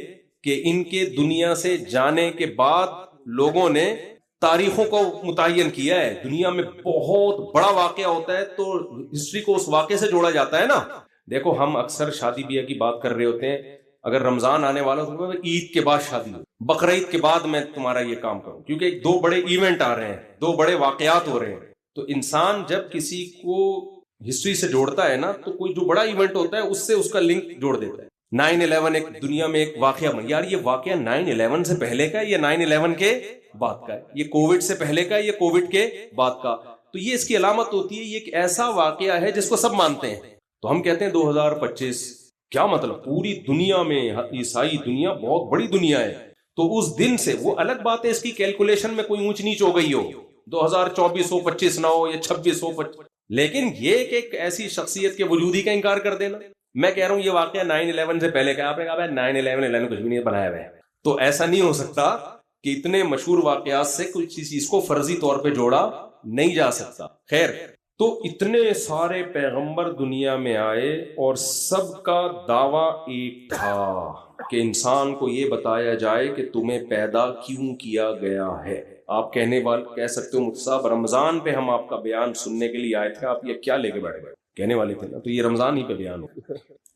کہ ان کے دنیا سے جانے کے بعد لوگوں نے تاریخوں کو متعین کیا ہے۔ دنیا میں بہت بڑا واقعہ ہوتا ہے تو ہسٹری کو اس واقعے سے جوڑا جاتا ہے نا۔ دیکھو ہم اکثر شادی بیاہ کی بات کر رہے ہوتے ہیں، اگر رمضان آنے والا تو عید کے بعد شادی ہو، بقرعید کے بعد میں تمہارا یہ کام کروں، کیونکہ دو بڑے ایونٹ آ رہے ہیں، دو بڑے واقعات ہو رہے ہیں۔ تو انسان جب کسی کو ہسٹری سے جوڑتا ہے نا تو کوئی جو بڑا ایونٹ ہوتا ہے اس سے اس کا لنک جوڑ دیتا ہے۔ 9/11 ایک دنیا میں ایک واقعہ بن، یار یہ واقعہ 9/11 سے پہلے کا ہے یا 9/11 کے بعد کا ہے؟ یہ کووڈ سے پہلے کا ہے یا کووڈ کے بعد کا؟ تو یہ اس کی علامت ہوتی ہے، یہ ایک ایسا واقعہ ہے جس کو سب مانتے ہیں۔ تو ہم کہتے ہیں 2025، کیا مطلب؟ پوری دنیا میں عیسائی دنیا بہت بڑی دنیا ہے، تو اس دن سے وہ الگ بات ہے اس کی کیلکولیشن میں کوئی اونچ نیچ ہو گئی ہو، 2024 ہو 25 نہ ہو یا 26 ہو 25، لیکن یہ کہ ایک ایسی شخصیت کے وجود ہی کا انکار کر دینا۔ میں کہہ رہا ہوں یہ واقعہ 9/11 سے پہلے کا، آپ نے کہا 9/11 کچھ بھی نہیں بنایا ہوا ہے، تو ایسا نہیں ہو سکتا کہ اتنے مشہور واقعات سے کچھ چیز کو فرضی طور پہ جوڑا نہیں جا سکتا۔ خیر، تو اتنے سارے پیغمبر دنیا میں آئے اور سب کا دعویٰ ایک تھا کہ انسان کو یہ بتایا جائے کہ تمہیں پیدا کیوں کیا گیا ہے۔ آپ کہہ سکتے ہو مفتی صاحب رمضان پہ ہم آپ کا بیان سننے کے لیے آئے تھے، آپ یہ کیا لے کے بیٹھ گئے؟ کہنے والے تھے نا، تو یہ رمضان ہی پہ بیان ہو،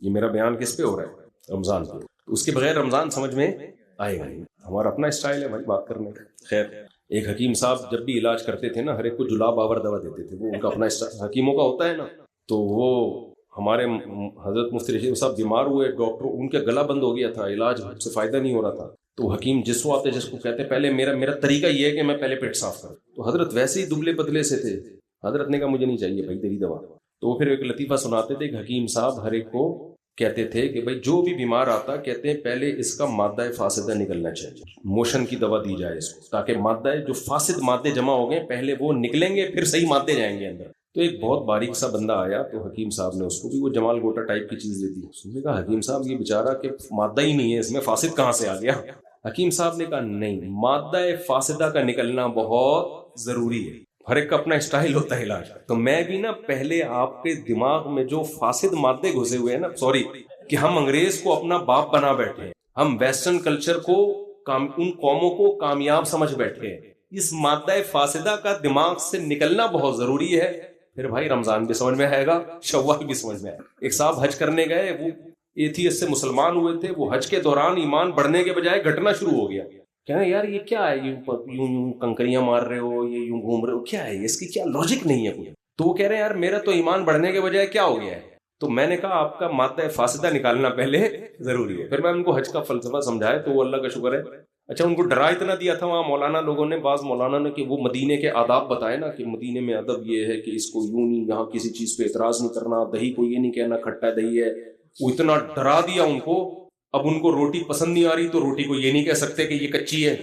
یہ میرا بیان کس پہ ہو رہا ہے؟ رمضان پہ۔ تو اس کے بغیر رمضان سمجھ میں آئے گا نہیں، ہمارا اپنا اسٹائل ہے بھائی بات کرنے کا۔ خیر، ایک حکیم صاحب جب بھی علاج کرتے تھے نا، ہر ایک کو جلاب آور دوا دیتے تھے، وہ ان کا اپنا حکیموں کا ہوتا ہے نا۔ تو وہ ہمارے حضرت مفتی رشید صاحب بیمار ہوئے، ڈاکٹر ان کا گلا بند ہو گیا تھا، علاج سے فائدہ نہیں ہو رہا تھا، تو حکیم جس کو آتے جس کو کہتے پہلے میرا طریقہ یہ ہے کہ میں پہلے پیٹ صاف کروں۔ تو حضرت ویسے ہی دبلے پتلے سے تھے، حضرت نے کہا مجھے نہیں چاہیے بھائی تیری دوا۔ تو وہ پھر ایک لطیفہ سناتے تھے کہ حکیم صاحب ہر ایک کو کہتے تھے کہ بھائی جو بھی بیمار آتا کہتے ہیں پہلے اس کا مادہ فاسدہ نکلنا چاہیے، موشن کی دوا دی جائے اس کو، تاکہ مادہ جو فاسد مادے جمع ہو گئے پہلے وہ نکلیں گے، پھر صحیح مادے جائیں گے اندر۔ تو ایک بہت باریک سا بندہ آیا تو حکیم صاحب نے اس کو بھی وہ جمال گوٹا ٹائپ کی چیز دے دی۔ اس نے کہا حکیم صاحب یہ بیچارہ کہ مادہ ہی نہیں ہے اس میں، فاسد کہاں سے آ گیا؟ حکیم صاحب نے کہا نہیں، مادہ فاسدہ کا نکلنا بہت ضروری ہے، ہر ایک کا اپنا اسٹائل ہوتا ہے علاج۔ تو میں بھی نا پہلے آپ کے دماغ میں جو فاسد مادے گھسے ہوئے ہیں نا، سوری کہ ہم انگریز کو اپنا باپ بنا بیٹھے ہیں، ہم ویسٹرن کلچر کو ان قوموں کو کامیاب سمجھ بیٹھے ہیں، اس مادہ فاسدہ کا دماغ سے نکلنا بہت ضروری ہے۔ پھر بھائی رمضان بھی سمجھ میں آئے گا، شوال بھی سمجھ میں آئے گا۔ ایک صاحب حج کرنے گئے، وہ ایتھیس سے مسلمان ہوئے تھے، وہ حج کے دوران ایمان بڑھنے کے بجائے گھٹنا شروع ہو گیا۔ کہنا یار یہ کیا ہے، یوں کنکریاں مار رہے ہو، یہ یوں گھوم رہے ہو، کیا ہے اس کی کیا لاجک نہیں ہے کوئی؟ تو وہ کہہ رہے ہیں یار میرا تو ایمان بڑھنے کے بجائے کیا ہو گیا ہے؟ تو میں نے کہا آپ کا مادہ فاسدہ نکالنا پہلے ضروری ہے۔ پھر میں ان کو حج کا فلسفہ سمجھایا تو وہ اللہ کا شکر ہے اچھا ان کو ڈرا اتنا دیا تھا وہاں مولانا لوگوں نے، بعض مولانا نے، کہ وہ مدینے کے آداب بتائے نا کہ مدینے میں ادب یہ ہے کہ اس کو یوں نہیں، یہاں کسی چیز پہ اعتراض نہیں کرنا، دہی کو یہ نہیں کہنا کھٹا دہی ہے. وہ اتنا ڈرا دیا ان کو. اب ان کو روٹی پسند نہیں آ رہی تو روٹی کو یہ نہیں کہہ سکتے کہ یہ کچی ہے.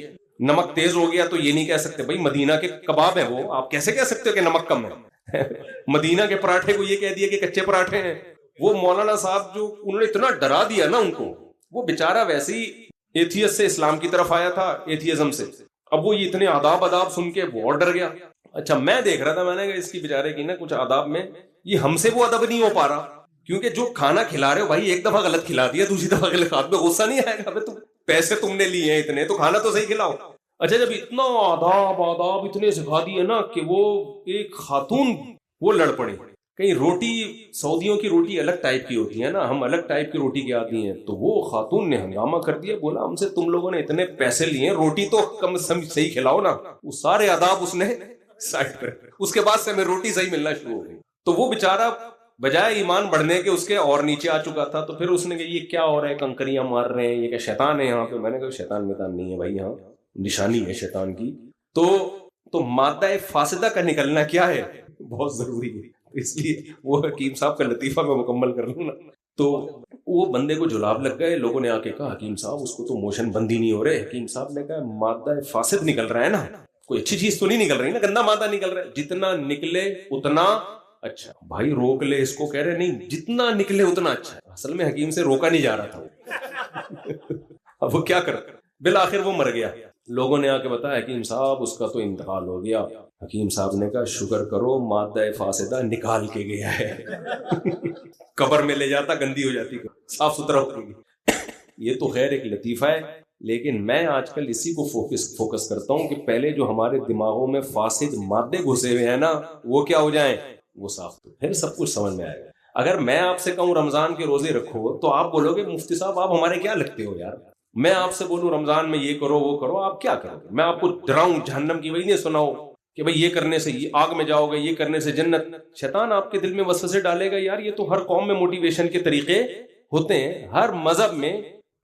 نمک تیز ہو گیا تو یہ نہیں کہہ سکتے بھائی مدینہ کے کباب ہیں وہ، آپ کیسے کہہ سکتے ہو کہ نمک کم ہے. مدینہ کے پراٹھے کو یہ کہہ دیا کہ کچے پراٹھے ہیں. وہ مولانا صاحب جو انہوں نے اتنا ڈرا دیا نا ان کو، وہ بیچارہ ویسے ہی ایتھیس سے اسلام کی طرف آیا تھا، ایتھیزم سے. اب وہ یہ اتنے آداب سن کے بہت ڈر گیا. اچھا میں دیکھ رہا تھا، میں نے کہا اس کی بیچارے کی نا کچھ آداب میں یہ ہم سے وہ ادب نہیں ہو پا رہا، کیونکہ جو کھانا کھلا رہے ہو بھائی ایک دفعہ غلط کھلا دیا، دوسری دفعہ غلط کھا دیا، غصہ نہیں آئے گا؟ تم پیسے تم نے لیے ہیں اتنے تو کھانا تو صحیح کھلاؤ. اچھا جب اتنا آداب اتنے سکھا دیے نا کہ وہ ایک خاتون وہ لڑ پڑے. کہیں روٹی سعودیوں کی روٹی الگ ٹائپ کی ہوتی ہے نا، ہم الگ ٹائپ کی روٹی کے آتی ہیں، تو وہ خاتون نے ہنگامہ کر دیا، بولا ہم سے تم لوگوں نے اتنے پیسے لیے ہیں، روٹی تو کم صحیح کھلاؤ نا. وہ سارے آداب اس نے سائڈ پر، اس کے بعد سے ہمیں روٹی صحیح ملنا شروع ہو گئی. تو وہ بیچارہ بجائے ایمان بڑھنے کے اس کے اور نیچے آ چکا تھا. تو پھر اس نے کہا یہ کیا ہو رہا ہے، کنکریاں مار رہے ہیں، یہ کیا شیطان ہے یہاں پہ؟ میں نے کہا شیطان میطان نہیں ہے بھائی، یہاں نشانی ہے شیطان کی. تو مادہ فاسدہ کا نکلنا کیا ہے بہت ضروری ہے. اس لیے وہ حکیم صاحب کا لطیفہ میں مکمل کر لوں نا. تو وہ بندے کو جلاب لگ گئے، لوگوں نے آ کے کہا حکیم صاحب اس کو تو موشن بندی نہیں ہو رہے. حکیم صاحب نے کہا مادہ فاسد نکل رہا ہے نا، کوئی اچھی چیز تو نہیں نکل رہی نا، گندا مادہ نکل رہا ہے، جتنا نکلے اتنا اچھا. بھائی روک لے اس کو، کہہ رہے نہیں جتنا نکلے اتنا اچھا. اصل میں حکیم سے روکا نہیں جا رہا تھا. اب وہ کیا کر، بالآخر وہ مر گیا. لوگوں نے آ کے بتایا حکیم صاحب اس کا تو انتقال ہو گیا. حکیم صاحب نے کہا شکر کرو مادہ فاسدہ نکال کے گیا ہے. قبر میں لے جاتا گندی ہو جاتی، صاف ستھرا ہوتی. یہ تو خیر ایک لطیفہ ہے، لیکن میں آج کل اسی کو فوکس کرتا ہوں کہ پہلے جو ہمارے دماغوں میں فاسد مادے گھسے ہوئے ہیں نا وہ کیا ہو جائیں، وہ صاف، تو پھر سب کچھ سمجھ میں آئے گا. اگر میں آپ سے کہوں رمضان کے روزے رکھو تو آپ بولو گے مفتی صاحب آپ ہمارے کیا لگتے ہو یار. میں آپ سے بولوں رمضان میں یہ کرو وہ کرو، آپ کیا کرو گے؟ میں آپ کو ڈراؤں جہنم کی وہی نہیں سناؤ کہ بھئی یہ کرنے سے یہ آگ میں جاؤ گے، یہ کرنے سے جنت. شیطان آپ کے دل میں وسوسے ڈالے گا. یار یہ تو ہر قوم میں موٹیویشن کے طریقے ہوتے ہیں، ہر مذہب میں.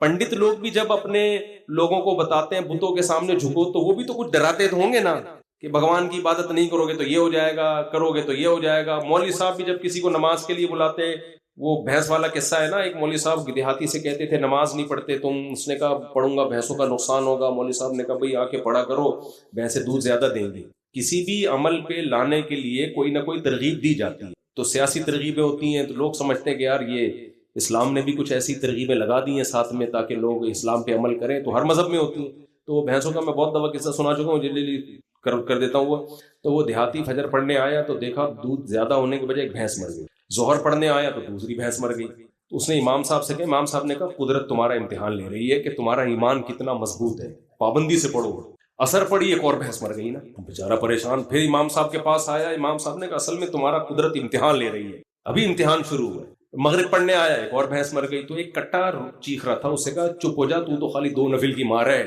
پنڈت لوگ بھی جب اپنے لوگوں کو بتاتے ہیں بتوں کے سامنے جھکو تو وہ بھی تو کچھ ڈراتے تو ہوں گے نا کہ بھگوان کی عبادت نہیں کرو گے تو یہ ہو جائے گا، کرو گے تو یہ ہو جائے گا. مولوی صاحب بھی جب کسی کو نماز کے لیے بلاتے، وہ بھینس والا قصہ ہے نا، ایک مولوی صاحب دیہاتی سے کہتے تھے نماز نہیں پڑھتے تم، اس نے کہا پڑھوں گا بھینسوں کا نقصان ہوگا. مولوی صاحب نے کہا بھئی آ کے پڑھا کرو، بھینسیں دودھ زیادہ دیں گی. کسی بھی عمل پہ لانے کے لیے کوئی نہ کوئی ترغیب دی جاتی ہے. تو سیاسی ترغیبیں ہوتی ہیں تو لوگ سمجھتے ہیں کہ یار یہ اسلام نے بھی کچھ ایسی ترغیبیں لگا دی ہیں ساتھ میں تاکہ لوگ اسلام پہ عمل کریں، تو ہر مذہب میں ہوتی ہیں. تو وہ بھینسوں کا میں بہت دفعہ قصہ سنا چکا ہوں، جلدی کر دیتا ہوں. وہ تو وہ دیہاتی فجر پڑھنے آیا تو دیکھا دودھ زیادہ ہونے کی وجہ ایک بھینس مر گئی. ظہر پڑھنے آیا تو دوسری بھینس مر گئی. تو اس نے امام صاحب سے کہا، امام صاحب نے کہا قدرت تمہارا امتحان لے رہی ہے کہ تمہارا ایمان کتنا مضبوط ہے، پابندی سے پڑھو. اثر پڑی ایک اور بھینس مر گئی نا، بیچارہ پریشان. پھر امام صاحب کے پاس آیا، امام صاحب نے کہا اصل میں تمہارا قدرت امتحان لے رہی ہے، ابھی امتحان شروع ہوا ہے. مغرب پڑھنے آیا، ایک اور بھینس مر گئی. تو ایک کٹا چیخ رہا تھا، اس سے کہا چپ ہو جا، تو خالی 2 نفل کی مار ہے.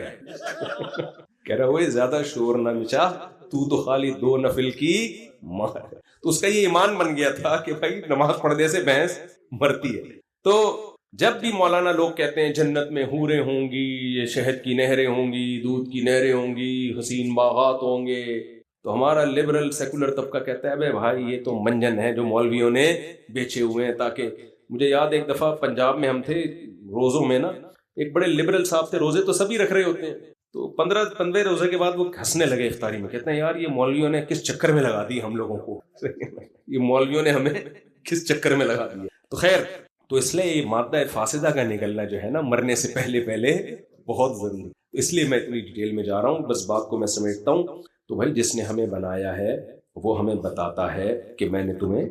کہہ رہا ہوئے زیادہ شور نہ مچا، تو خالی 2 نفل کی مار ہے. تو اس کا یہ ایمان بن گیا تھا کہ بھائی نماز پڑھنے سے بھینس مرتی ہے. تو جب بھی مولانا لوگ کہتے ہیں جنت میں حوریں ہوں گی، یہ شہد کی نہریں ہوں گی، دودھ کی نہریں ہوں گی، حسین باغات ہوں گے، تو ہمارا لبرل سیکولر طبقہ کہتا ہے بھائی یہ تو منجن ہے جو مولویوں نے بیچے ہوئے ہیں. تاکہ مجھے یاد ایک دفعہ پنجاب میں ہم تھے روزوں میں نا، ایک بڑے لبرل صاحب تھے، روزے تو سبھی رکھ رہے ہوتے ہیں. تو 15 روزے کے بعد وہ ہنسنے لگے افطاری میں، کہتے ہیں یار یہ مولویوں نے کس چکر میں لگا دی ہم لوگوں کو، یہ مولویوں نے ہمیں کس چکر میں لگا دیا. تو خیر، تو اس لیے یہ مادہ فاسدہ کا نکلنا جو ہے نا مرنے سے پہلے بہت ضروری. اس لیے میں اتنی ڈیٹیل میں جا رہا ہوں، بس بات کو میں سمیٹتا ہوں. تو بھائی جس نے ہمیں بنایا ہے وہ ہمیں بتاتا ہے کہ میں نے تمہیں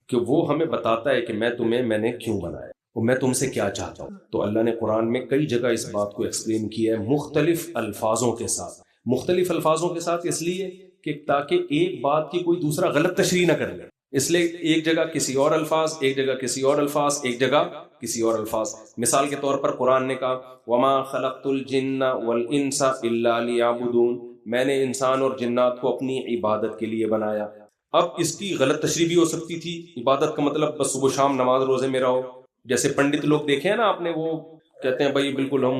کہ وہ ہمیں بتاتا ہے کہ میں نے کیوں بنایا اور میں تم سے کیا چاہتا ہوں. تو اللہ نے قرآن میں کئی جگہ اس بات کو ایکسپلین کیا ہے مختلف الفاظوں کے ساتھ اس لیے کہ تاکہ ایک بات کی کوئی دوسرا غلط تشریح نہ کر لے. اس لیے ایک جگہ کسی اور الفاظ، ایک جگہ کسی اور الفاظ، ایک جگہ کسی اور الفاظ. مثال کے طور پر قرآن نے کہا وَمَا خَلَقْتُ الْجِنَّ وَالْإِنسَ إِلَّا لِيَعْبُدُونَ، میں نے انسان اور جنات کو اپنی عبادت کے لیے بنایا. اب اس کی غلط تشریح بھی ہو سکتی تھی، عبادت کا مطلب بس صبح شام نماز روزے میں رہو. جیسے پنڈت لوگ دیکھے ہیں نا آپ نے، وہ کہتے ہیں بھائی بالکل ہم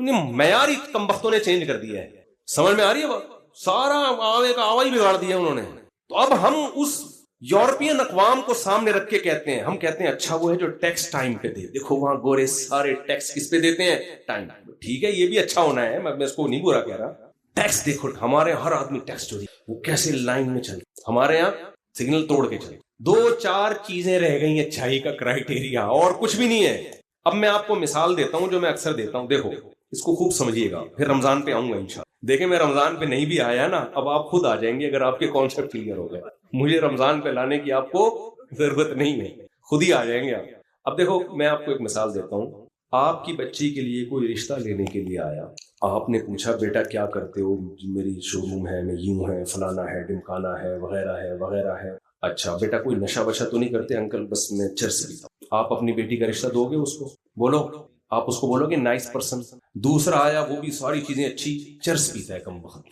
معیار ہی کمبختوں نے چینج کر دیا ہے. سمجھ میں آ رہی ہے بات؟ سارا آوے کا آوا ہی بگاڑ دیا انہوں نے. تو اب ہم اس یورپین اقوام کو سامنے رکھ کے کہتے ہیں، ہم کہتے ہیں اچھا وہ ہے جو ٹیکس ٹائم پہ دے. دیکھو وہاں گورے سارے ٹیکس کس پہ دیتے ہیں؟ ٹائم. ٹھیک ہے، یہ بھی اچھا ہونا ہے، میں اس کو نہیں برا کہہ رہا. ٹیکس دیکھو، ہمارے ہر آدمی ٹیکس چوری، وہ کیسے لائن میں چلے. ہمارے یہاں سگنل توڑ کے چلے. 2-4 چیزیں رہ گئی ہیں اچھائی کا کرائٹیریا، اور کچھ بھی نہیں ہے. اب میں آپ کو مثال دیتا ہوں جو میں اکثر دیتا ہوں، دیکھو اس کو خوب سمجھیے گا، پھر رمضان پہ آؤں گا انشاءاللہ. دیکھیں میں رمضان پہ نہیں بھی آیا نا، اب آپ خود آ جائیں گے اگر آپ کے کانسیپٹ کلیئر ہو گئے. مجھے رمضان پہ لانے کی آپ کو ضرورت نہیں ہے، خود ہی آ جائیں گے آپ. اب دیکھو میں آپ کو ایک مثال دیتا ہوں. آپ کی بچی کے لیے کوئی رشتہ لینے کے لیے آیا، آپ نے پوچھا بیٹا کیا کرتے ہو؟ میری شو روم ہے، میں یوں ہے، فلانا ہے، ڈمکانا ہے، وغیرہ ہے وغیرہ ہے. اچھا بیٹا کوئی نشہ وشہ تو نہیں کرتے؟ انکل بس میں چرس پیتا ہوں. آپ اپنی بیٹی کا رشتہ دو گے اس کو؟ بولو، آپ اس کو بولو گے نائس پرسن. دوسرا آیا وہ بھی ساری چیزیں اچھی، چرس پیتا ہے کم وقت.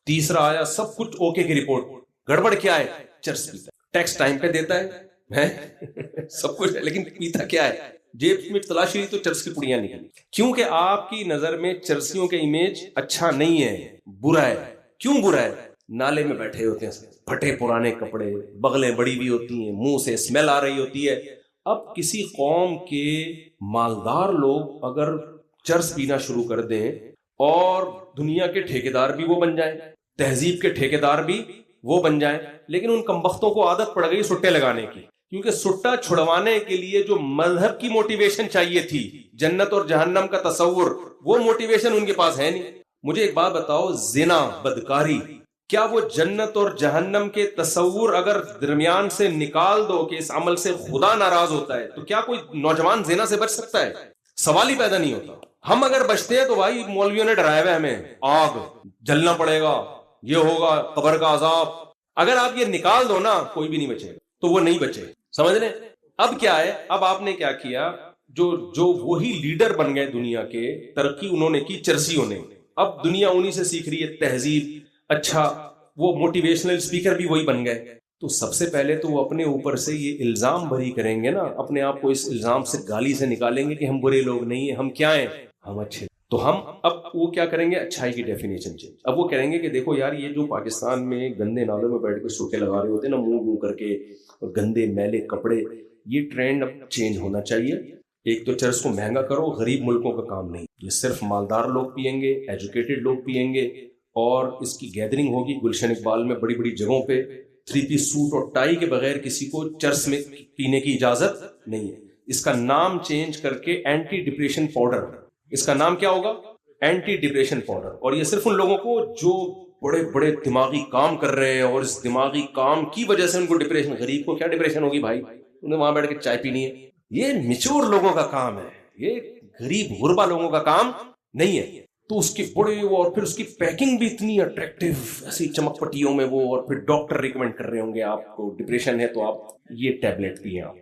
تیسرا آیا سب کچھ اوکے کی رپورٹ، گڑبڑ کیا ہے؟ چرس پیتا ہے. ٹیکس ٹائم پہ دیتا ہے سب کچھ ہے، لیکن پیتا کیا ہے؟ جیب میں تلاشی تو چرس کی پڑیاں نکلی. کیونکہ آپ کی نظر میں چرسیوں کے امیج اچھا نہیں ہے، برا ہے. کیوں برا ہے؟ نالے میں بیٹھے ہوتے ہیں، پھٹے پرانے کپڑے، بغلیں بڑی بھی ہوتی ہیں، منہ سے اسمیل آ رہی ہوتی ہے. اب کسی قوم کے مالدار لوگ اگر چرس پینا شروع کر دیں اور دنیا کے ٹھیکیدار بھی وہ بن جائیں، تہذیب کے ٹھیکیدار بھی وہ بن جائیں، لیکن ان کمبختوں کو عادت پڑ گئی سٹے لگانے کی. کیونکہ سٹا چھڑوانے کے لیے جو مذہب کی موٹیویشن چاہیے تھی، جنت اور جہنم کا تصور، وہ موٹیویشن ان کے پاس ہے نہیں. مجھے ایک بات بتاؤ، زنا، بدکاری، کیا وہ جنت اور جہنم کے تصور اگر درمیان سے نکال دو کہ اس عمل سے خدا ناراض ہوتا ہے، تو کیا کوئی نوجوان زنا سے بچ سکتا ہے؟ سوال ہی پیدا نہیں ہوتا. ہم اگر بچتے ہیں تو بھائی مولویوں نے ڈرایا ہوا ہمیں، آگ، جلنا پڑے گا، یہ ہوگا، قبر کا عذاب. اگر آپ یہ نکال دو نا، کوئی بھی نہیں بچے گا. تو وہ نہیں بچے، سمجھ لیں. اب کیا ہے، اب آپ نے کیا کیا، جو وہی لیڈر بن گئے دنیا کے، ترقی انہوں نے کی چرسیوں نے. اب دنیا انہی سے سیکھ رہی ہے تہذیب. اچھا وہ موٹیویشنل اسپیکر بھی وہی بن گئے. تو سب سے پہلے تو وہ اپنے اوپر سے یہ الزام بھری کریں گے نا، اپنے آپ کو اس الزام سے گالی سے نکالیں گے کہ ہم برے لوگ نہیں ہیں، ہم کیا ہیں؟ ہم اچھے. تو ہم اب وہ کیا کریں گے؟ اچھائی کی ڈیفینیشن چینج. اب وہ کہیں گے کہ دیکھو یار، یہ جو پاکستان میں گندے نالوں میں بیٹھ کے سوٹے لگا رہے ہوتے ہیں نا، منہ کر کے، اور گندے میلے کپڑے، یہ ٹرینڈ اب چینج ہونا چاہیے. ایک تو چرس کو مہنگا کرو، غریب ملکوں کا کام نہیں، یہ صرف مالدار لوگ پئیں گے، ایجوکیٹڈ لوگ پئیں گے. اور اس کی گیدرنگ ہوگی گلشن اقبال میں بڑی بڑی جگہوں پہ، 3 پیس سوٹ اور ٹائی کے بغیر کسی کو چرس میں پینے کی اجازت نہیں ہے. اس کا نام چینج کر کے اینٹی ڈپریشن پاؤڈر، اس کا نام کیا ہوگا؟ Anti depression powder. اور یہ صرف ان لوگوں کو جو بڑے بڑے دماغی کام کر رہے ہیں اور اس دماغی کام کی وجہ سے ان کو ڈپریشن. غریب کو کیا ڈپریشن ہوگی بھائی؟ انہیں وہاں بیٹھ کے چائے پینی ہے. یہ میچور لوگوں کا کام ہے، یہ غریب غربا لوگوں کا کام نہیں ہے. تو اس کے بڑے، اور پھر اس کی پیکنگ بھی اتنی اٹریکٹیو، ایسی چمک پٹیوں میں وہ، اور پھر ڈاکٹر ریکمینڈ کر رہے ہوں گے آپ کو ڈپریشن ہے تو آپ یہ ٹیبلٹ پیئیں. آپ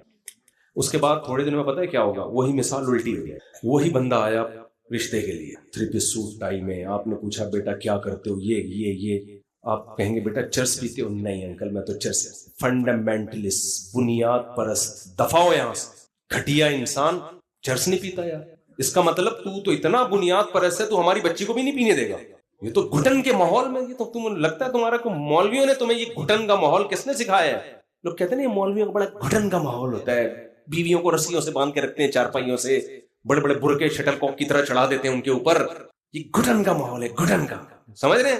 اس کے بعد تھوڑے دن میں پتہ ہے کیا ہوگا؟ وہی مثال الٹی ہو گیا. وہی بندہ آیا رشتے کے لیے 3 پیس سوٹ ٹائی میں، آپ نے پوچھا بیٹا کیا کرتے ہو؟ یہ آپ کہیں گے بیٹا چرس پیتے ہو؟ نہیں انکل میں تو چرس. فنڈامنٹلسٹ، بنیاد پرست، دفاع ہو یہاں سے، گھٹیا انسان چرس نہیں پیتا یار. اس کا مطلب تو اتنا بنیاد پرست ہے، تو ہماری بچی کو بھی نہیں پینے دے گا. یہ تو گھٹن کے ماحول میں، یہ تو تم لگتا ہے تمہارا کو مولویوں نے تمہیں یہ گھٹن کا ماحول کس نے سکھایا ہے؟ لوگ کہتے ہیں نا مولویوں کا بڑا گھٹن کا ماحول ہوتا ہے، بیویوں کو رسیوں سے باندھ کے رکھتے ہیں، چارپائیوں سے، بڑے بڑے برقے شٹل کاک کی طرح چڑھا دیتے ہیں ان کے اوپر. یہ گھٹن کا ماحول ہے، گھٹن کا. سمجھ رہے ہیں؟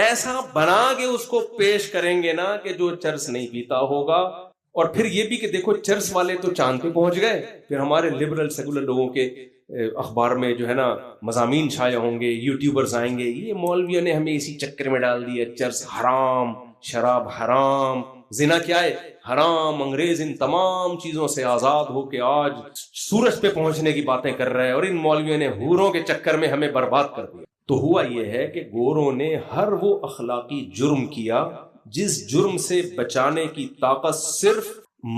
ایسا بنا کے اس کو پیش کریں گے نا کہ جو چرس نہیں پیتا ہوگا. اور پھر یہ بھی کہ دیکھو چرس والے تو چاند پہ پہنچ گئے، پھر ہمارے لبرل سیکولر لوگوں کے اخبار میں جو ہے نا مضامین چھائے ہوں گے، یوٹیوبرز آئیں گے، یہ مولویوں نے ہمیں اسی چکر میں ڈال دیا، چرس حرام، شراب حرام، زنا کیا ہے؟ حرام. انگریز ان تمام چیزوں سے آزاد ہو کے آج سورج پہ پہنچنے کی باتیں کر رہے ہیں، اور ان مولویوں نے حوروں کے چکر میں ہمیں برباد کر دیا. تو ہوا یہ ہے کہ گوروں نے ہر وہ اخلاقی جرم کیا جس جرم سے بچانے کی طاقت صرف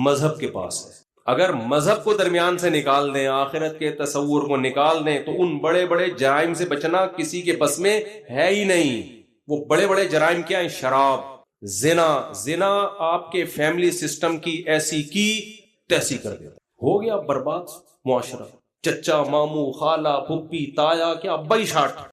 مذہب کے پاس ہے. اگر مذہب کو درمیان سے نکال دیں، آخرت کے تصور کو نکال دیں، تو ان بڑے بڑے جرائم سے بچنا کسی کے بس میں ہے ہی نہیں. وہ بڑے بڑے جرائم کیا ہیں؟ شراب، زنا آپ کے فیملی سسٹم کی ایسی کی تیسی کر دیتا، ہو گیا برباد معاشرہ. چچا مامو خالہ پھپھی تایا کیا 22